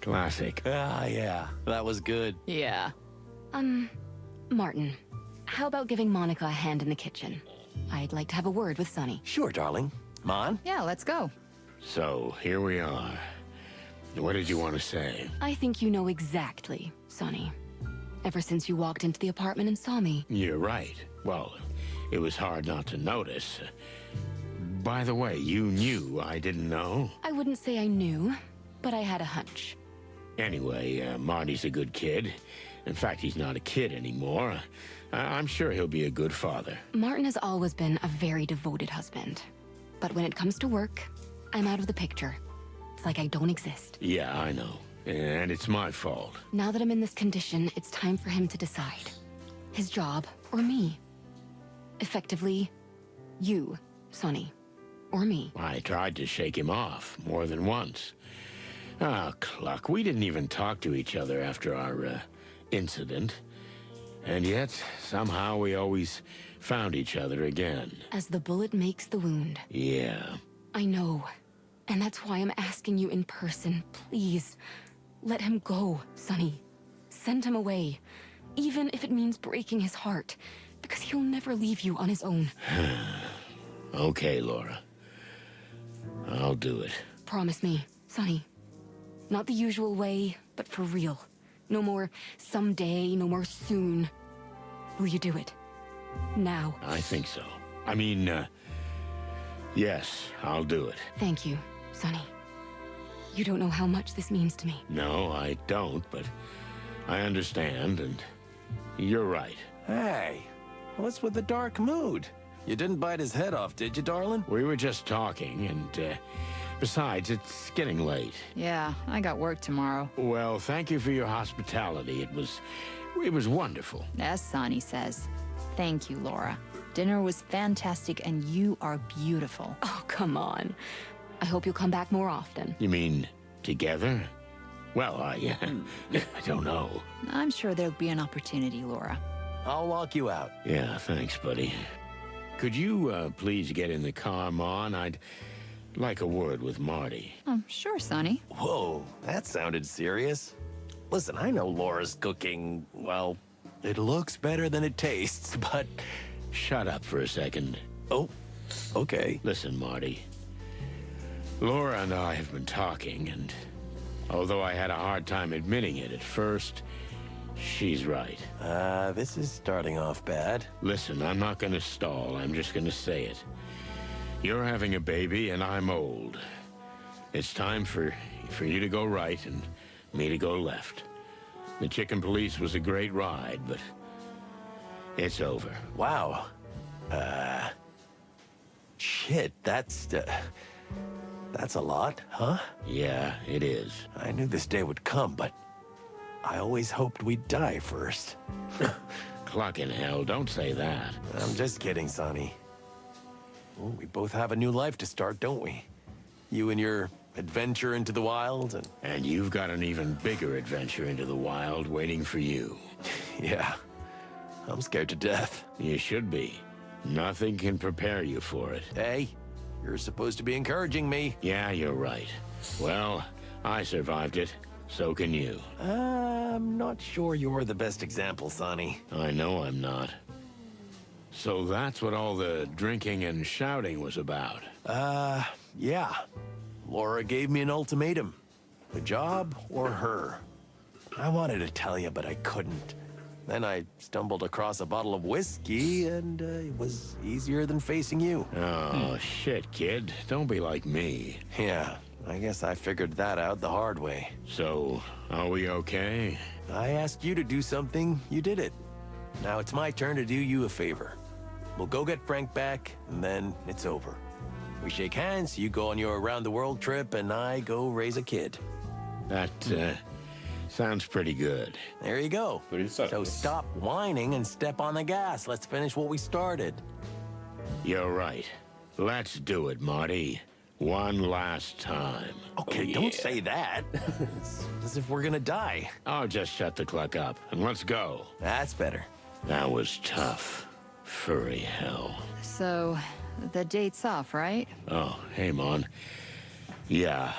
Classic. Ah, yeah, that was good. Yeah. Martin, how about giving Monica a hand in the kitchen? I'd like to have a word with Sonny. Sure, darling. Mon? Yeah, let's go. So, here we are. What did you want to say? I think you know exactly, Sonny. Ever since you walked into the apartment and saw me. You're right. Well, it was hard not to notice. By the way, you knew I didn't know? I wouldn't say I knew, but I had a hunch. Anyway, Marty's a good kid. In fact, he's not a kid anymore. I'm sure he'll be a good father. Martin has always been a very devoted husband. But when it comes to work, I'm out of the picture. It's like I don't exist. Yeah, I know. And it's my fault. Now that I'm in this condition, it's time for him to decide. His job or me. Effectively, you, Sonny. Or me. I tried to shake him off more than once. Ah, Cluck, we didn't even talk to each other after our incident. And yet, somehow we always found each other again. As the bullet makes the wound. Yeah. I know. And that's why I'm asking you in person, please. Let him go, Sonny. Send him away. Even if it means breaking his heart. Because he'll never leave you on his own. Okay, Laura. I'll do it. Promise me, Sonny. Not the usual way, but for real. No more someday, no more soon. Will you do it? Now. I think so. I mean, yes, I'll do it. Thank you, Sonny. You don't know how much this means to me. No, I don't, but I understand, and you're right. Hey, what's with the dark mood? You didn't bite his head off, did you, darling? We were just talking, and besides, it's getting late. Yeah, I got work tomorrow. Well, thank you for your hospitality. It was wonderful. As Sonny says. Thank you, Laura. Dinner was fantastic, and you are beautiful. Oh, come on. I hope you'll come back more often. You mean together? Well, I don't know. I'm sure there'll be an opportunity, Laura. I'll lock you out. Yeah, thanks, buddy. Could you please get in the car, Mon? I'd like a word with Marty. Sure, Sonny. Whoa, that sounded serious. Listen, I know Laura's cooking, well, it looks better than it tastes, but... Shut up for a second. Oh, okay. Listen, Marty. Laura and I have been talking, and although I had a hard time admitting it at first, she's right. This is starting off bad. Listen, I'm not gonna stall. I'm just gonna say it. You're having a baby, and I'm old. It's time for you to go right and me to go left. The Chicken Police was a great ride, but it's over. Wow. Shit, that's a lot, huh? Yeah, it is. I knew this day would come, but I always hoped we'd die first. Cluck in hell, don't say that. I'm just kidding, Sonny. Well, we both have a new life to start, don't we? You and your adventure into the wild, and you've got an even bigger adventure into the wild waiting for you. Yeah. I'm scared to death. You should be. Nothing can prepare you for it. Hey, you're supposed to be encouraging me. Yeah, you're right. Well, I survived it. So can you. I'm not sure you're the best example, Sonny. I know I'm not. So that's what all the drinking and shouting was about? Yeah. Laura gave me an ultimatum. The job or her. I wanted to tell you, but I couldn't. Then I stumbled across a bottle of whiskey, and it was easier than facing you. Oh, shit, kid. Don't be like me. Yeah, I guess I figured that out the hard way. So, are we okay? I asked you to do something, you did it. Now it's my turn to do you a favor. We'll go get Frank back, and then it's over. We shake hands, you go on your around-the-world trip, and I go raise a kid. That, sounds pretty good. There you go. So stop whining and step on the gas. Let's finish what we started. You're right. Let's do it, Marty. One last time. Okay, don't say that. As if we're gonna die. Oh, just shut the clock up, and let's go. That's better. That was tough. Furry hell. So, the date's off, right? Oh, hey, Mon. Yeah,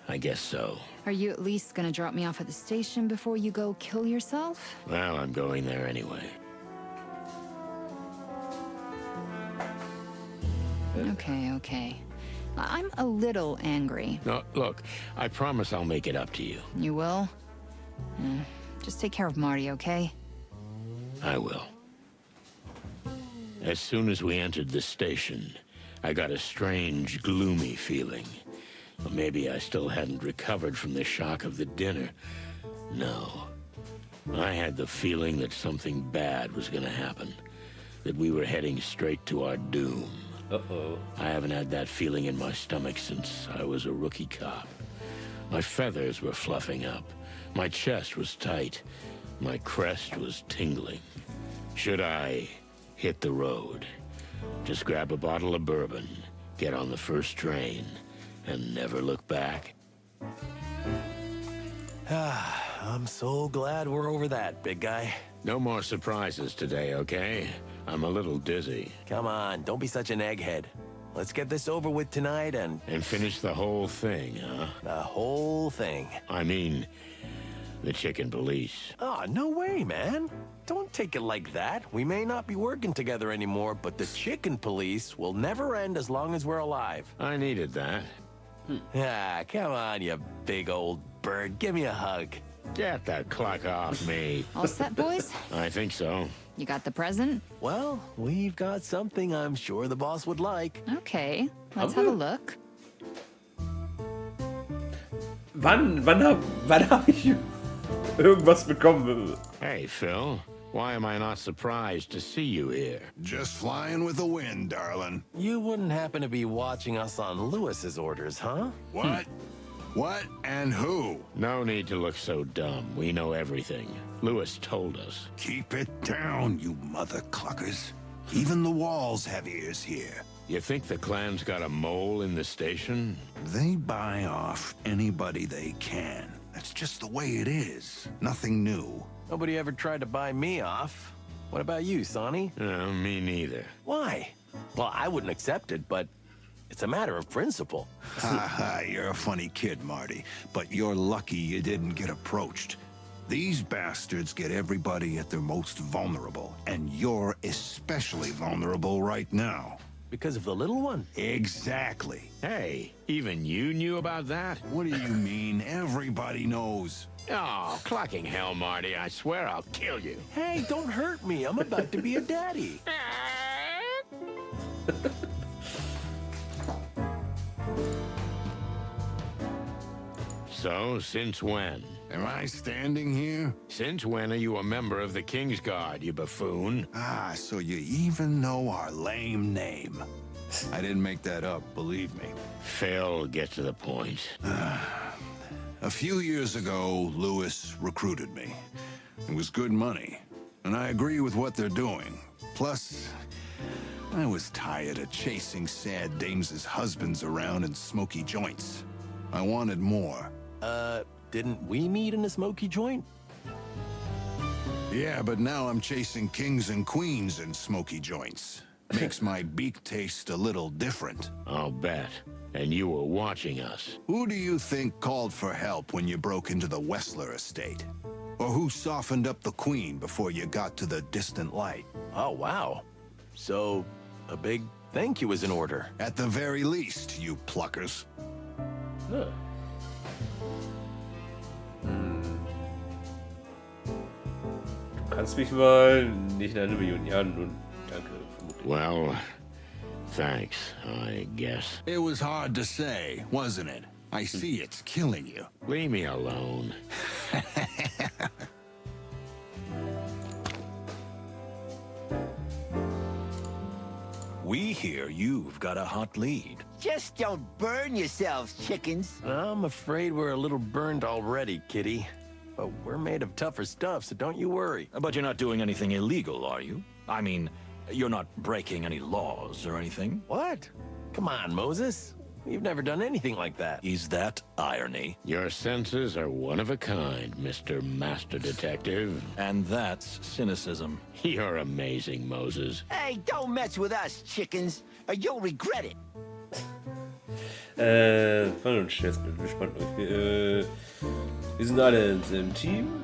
I guess so. Are you at least gonna drop me off at the station before you go kill yourself? Well, I'm going there anyway. Okay. I'm a little angry. No, look, I promise I'll make it up to you. You will? Just take care of Marty, okay? I will. As soon as we entered the station, I got a strange, gloomy feeling. Or maybe I still hadn't recovered from the shock of the dinner. No. I had the feeling that something bad was gonna happen. That we were heading straight to our doom. Uh-oh. I haven't had that feeling in my stomach since I was a rookie cop. My feathers were fluffing up. My chest was tight. My crest was tingling. Should I hit the road? Just grab a bottle of bourbon, get on the first train, and never look back? I'm so glad we're over that, big guy. No more surprises today, okay? I'm a little dizzy. Come on, don't be such an egghead. Let's get this over with tonight and finish the whole thing, huh? The whole thing. I mean, the chicken police. Oh, no way, man. Don't take it like that. We may not be working together anymore, but the chicken police will never end as long as we're alive. I needed that. Ah, come on, you big old bird. Give me a hug. Get that clock off me. All set, boys? I think so. You got the present? Well, we've got something I'm sure the boss would like. Okay, let's have a look. Wann hab ich irgendwas bekommen? Hey, Phil. Why am I not surprised to see you here? Just flying with the wind, darling. You wouldn't happen to be watching us on Lewis's orders, huh? What? What and who? No need to look so dumb. We know everything. Lewis told us. Keep it down, you mother cluckers. Even the walls have ears here. You think the clan's got a mole in the station? They buy off anybody they can. That's just the way it is. Nothing new. Nobody ever tried to buy me off. What about you, Sonny? Me neither. Why? Well, I wouldn't accept it, but it's a matter of principle. Ha, you're a funny kid, Marty. But you're lucky you didn't get approached. These bastards get everybody at their most vulnerable, and you're especially vulnerable right now. Because of the little one? Exactly. Hey, even you knew about that? What do you mean? Everybody knows. Oh, clucking hell, Marty. I swear I'll kill you. Hey, don't hurt me. I'm about to be a daddy. So, since when? Am I standing here? Since when are you a member of the King's Guard, you buffoon? Ah, so you even know our lame name. I didn't make that up, believe me. Phil, get to the point. A few years ago, Lewis recruited me. It was good money, and I agree with what they're doing. Plus, I was tired of chasing sad dames' husbands around in smoky joints. I wanted more. Didn't we meet in a smoky joint? Yeah, but now I'm chasing kings and queens in smoky joints. Makes my beak taste a little different. I'll bet. And you were watching us. Who do you think called for help when you broke into the Wessler estate? Or who softened up the queen before you got to the distant light? Oh, wow. So, a big thank you is in order. At the very least, you pluckers. Huh. kannst mich mal nicht in 1 Million Jahren nun. Danke, vermutlich. Well, thanks, I guess. It was hard to say, wasn't it? I see it's killing you. Leave me alone. We hear you've got a hot lead. Just don't burn yourselves, chickens. I'm afraid we're a little burned already, kitty. But we're made of tougher stuff, so don't you worry. But you're not doing anything illegal, are you? I mean, you're not breaking any laws or anything? What? Come on, Moses. You've never done anything like that. Is that irony? Your senses are one of a kind, Mr. Master Detective. And that's cynicism. You're amazing, Moses. Hey, don't mess with us, chickens, or you'll regret it. Fand uns Stressbild, gespannt euch. Wir sind alle im Team.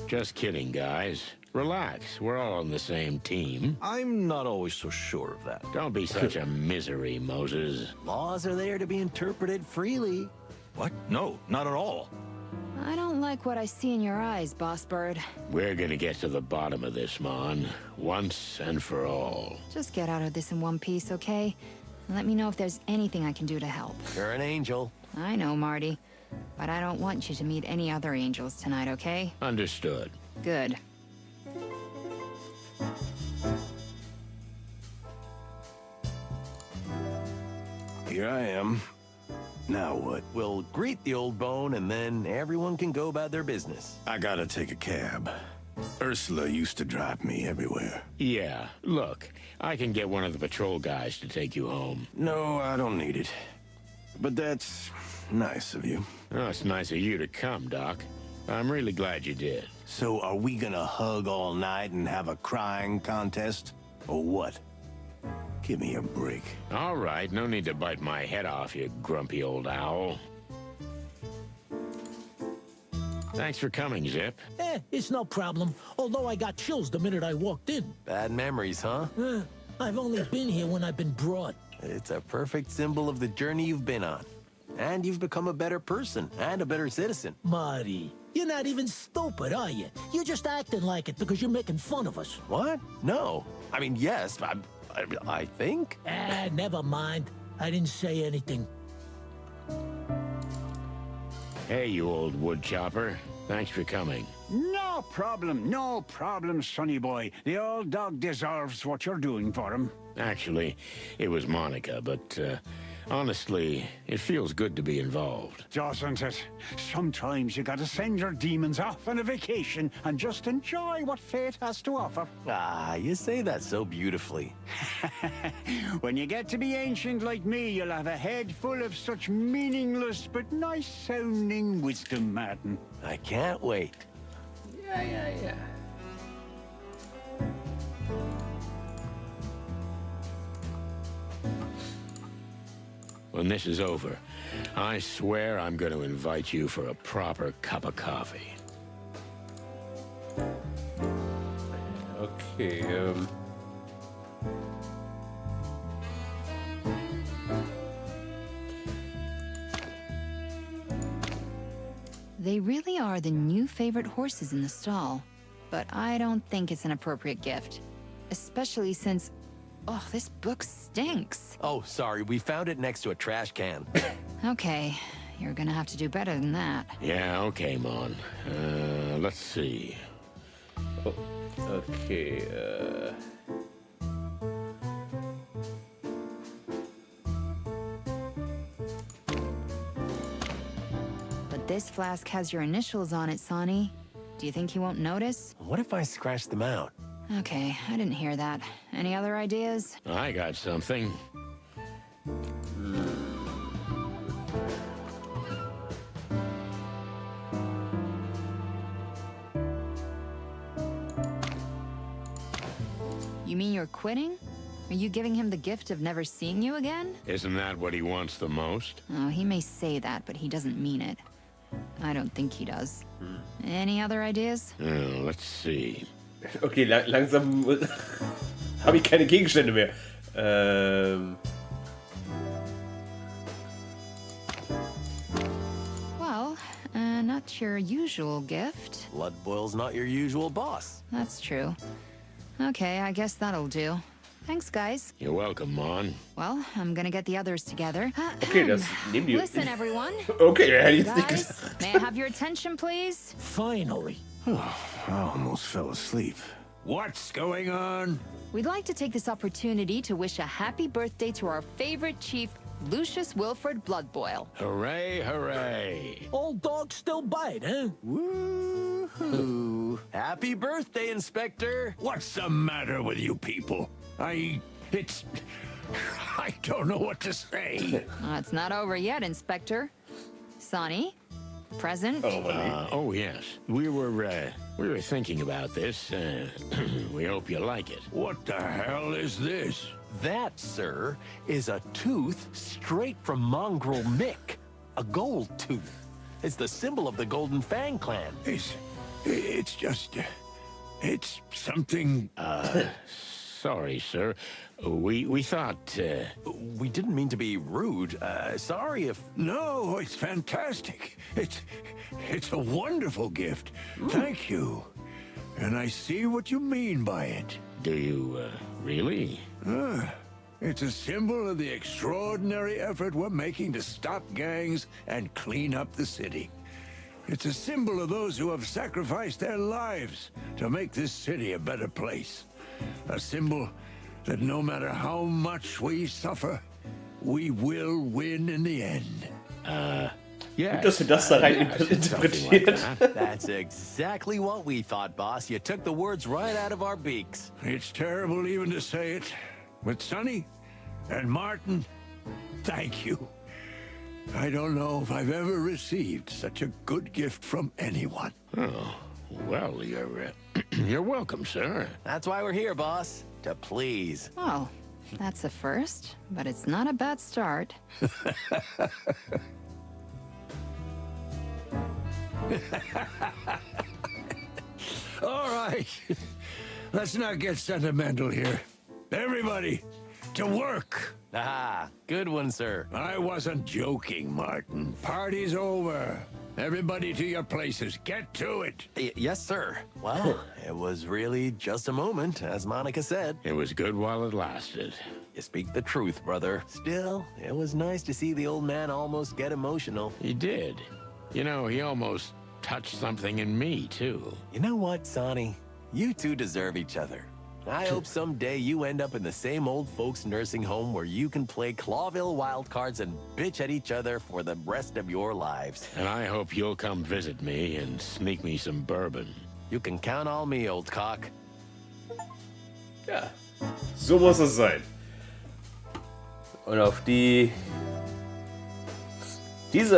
Just kidding, guys. Relax, we're all on the same team. I'm not always so sure of that. Don't be such a misery, Moses. Laws are there to be interpreted freely. What? No, not at all. I don't like what I see in your eyes, Boss Bird. We're gonna get to the bottom of this, Mon. Once and for all. Just get out of this in one piece, okay? And let me know if there's anything I can do to help. You're an angel. I know, Marty. But I don't want you to meet any other angels tonight, okay? Understood. Good. Here I am. Now what? We'll greet the old bone, and then everyone can go about their business. I gotta take a cab. Ursula used to drive me everywhere. Yeah, look, I can get one of the patrol guys to take you home. No, I don't need it. But that's nice of you. Oh, it's nice of you to come, Doc. I'm really glad you did. So are we gonna hug all night and have a crying contest? Or what? Give me a break. All right, no need to bite my head off, you grumpy old owl. Thanks for coming, Zip. It's no problem. Although I got chills the minute I walked in. Bad memories, huh? I've only been here when I've been brought. It's a perfect symbol of the journey you've been on. And you've become a better person and a better citizen. Marty, you're not even stupid, are you? You're just acting like it because you're making fun of us. What? No. I mean, yes, I think. Never mind. I didn't say anything. Hey, you old wood chopper. Thanks for coming. No problem, sonny boy. The old dog deserves what you're doing for him. Actually, it was Monica, but honestly, it feels good to be involved. Doesn't it? Sometimes you gotta send your demons off on a vacation and just enjoy what fate has to offer. Ah, you say that so beautifully. When you get to be ancient like me, you'll have a head full of such meaningless but nice-sounding wisdom, Martin. I can't wait. Yeah. When this is over, I swear I'm going to invite you for a proper cup of coffee. Okay, They really are the new favorite horses in the stall. But I don't think it's an appropriate gift. Especially since... Oh, this book stinks. Oh, sorry, we found it next to a trash can. Okay, you're gonna have to do better than that. Yeah, okay, Mon. Let's see. Oh, okay, But this flask has your initials on it, Sonny. Do you think he won't notice? What if I scratch them out? Okay, I didn't hear that. Any other ideas? I got something. You mean you're quitting? Are you giving him the gift of never seeing you again? Isn't that what he wants the most? Oh, he may say that, but he doesn't mean it. I don't think he does. Any other ideas? Let's see. Okay, langsam habe ich keine Gegenstände mehr. Well, not not your usual gift. Blood Boil's not your usual boss. That's true. Okay, I guess that'll do. Thanks, guys. You're welcome, Mon. Well, I'm gonna get the others together. Okay, das nehmen die. Listen, everyone. Okay, hätte ich jetzt nicht Guys, gesagt. may I have your attention, please? Finally. I almost fell asleep. What's going on? We'd like to take this opportunity to wish a happy birthday to our favorite chief, Lucius Wilford Bloodboil. Hooray, hooray. Old dog still bite, huh? Woo-hoo. Happy birthday, Inspector. What's the matter with you people? I don't know what to say. It's not over yet, Inspector. Sonny, present? Oh, yes. We were thinking about this. We hope you like it. What the hell is this? That, sir, is a tooth straight from Mongrel Mick. A gold tooth. It's the symbol of the Golden Fang clan. It's just... it's something... Sorry, sir. We thought... We didn't mean to be rude. Sorry if... No, it's fantastic. It's a wonderful gift. Thank you. And I see what you mean by it. Do you, really? It's a symbol of the extraordinary effort we're making to stop gangs and clean up the city. It's a symbol of those who have sacrificed their lives to make this city a better place. A symbol that no matter how much we suffer, we will win in the end. Yeah. Gut, dass wir das da rein interpretiert. That's exactly what we thought, boss. You took the words right out of our beaks. It's terrible even to say it, but Sonny and Martin, thank you. I don't know if I've ever received such a good gift from anyone. Oh, well, you're welcome, sir. That's why we're here, boss. To please. Oh, that's a first, but it's not a bad start. All right. Let's not get sentimental here. Everybody, to work. Ah, good one, sir. I wasn't joking, Martin. Party's over. Everybody to your places. Get to it. Yes, sir. Well, it was really just a moment, as Monica said. It was good while it lasted. You speak the truth, brother. Still, it was nice to see the old man almost get emotional. He did. You know, he almost touched something in me, too. You know what, Sonny? You two deserve each other. I hope someday you end up in the same old folks nursing home where you can play Clawville wildcards and bitch at each other for the rest of your lives. And I hope you'll come visit me and sneak me some bourbon. You can count on me, old cock. Ja, so muss es sein. Und auf diese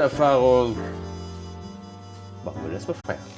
Erfahrung machen wir erstmal Feierabend.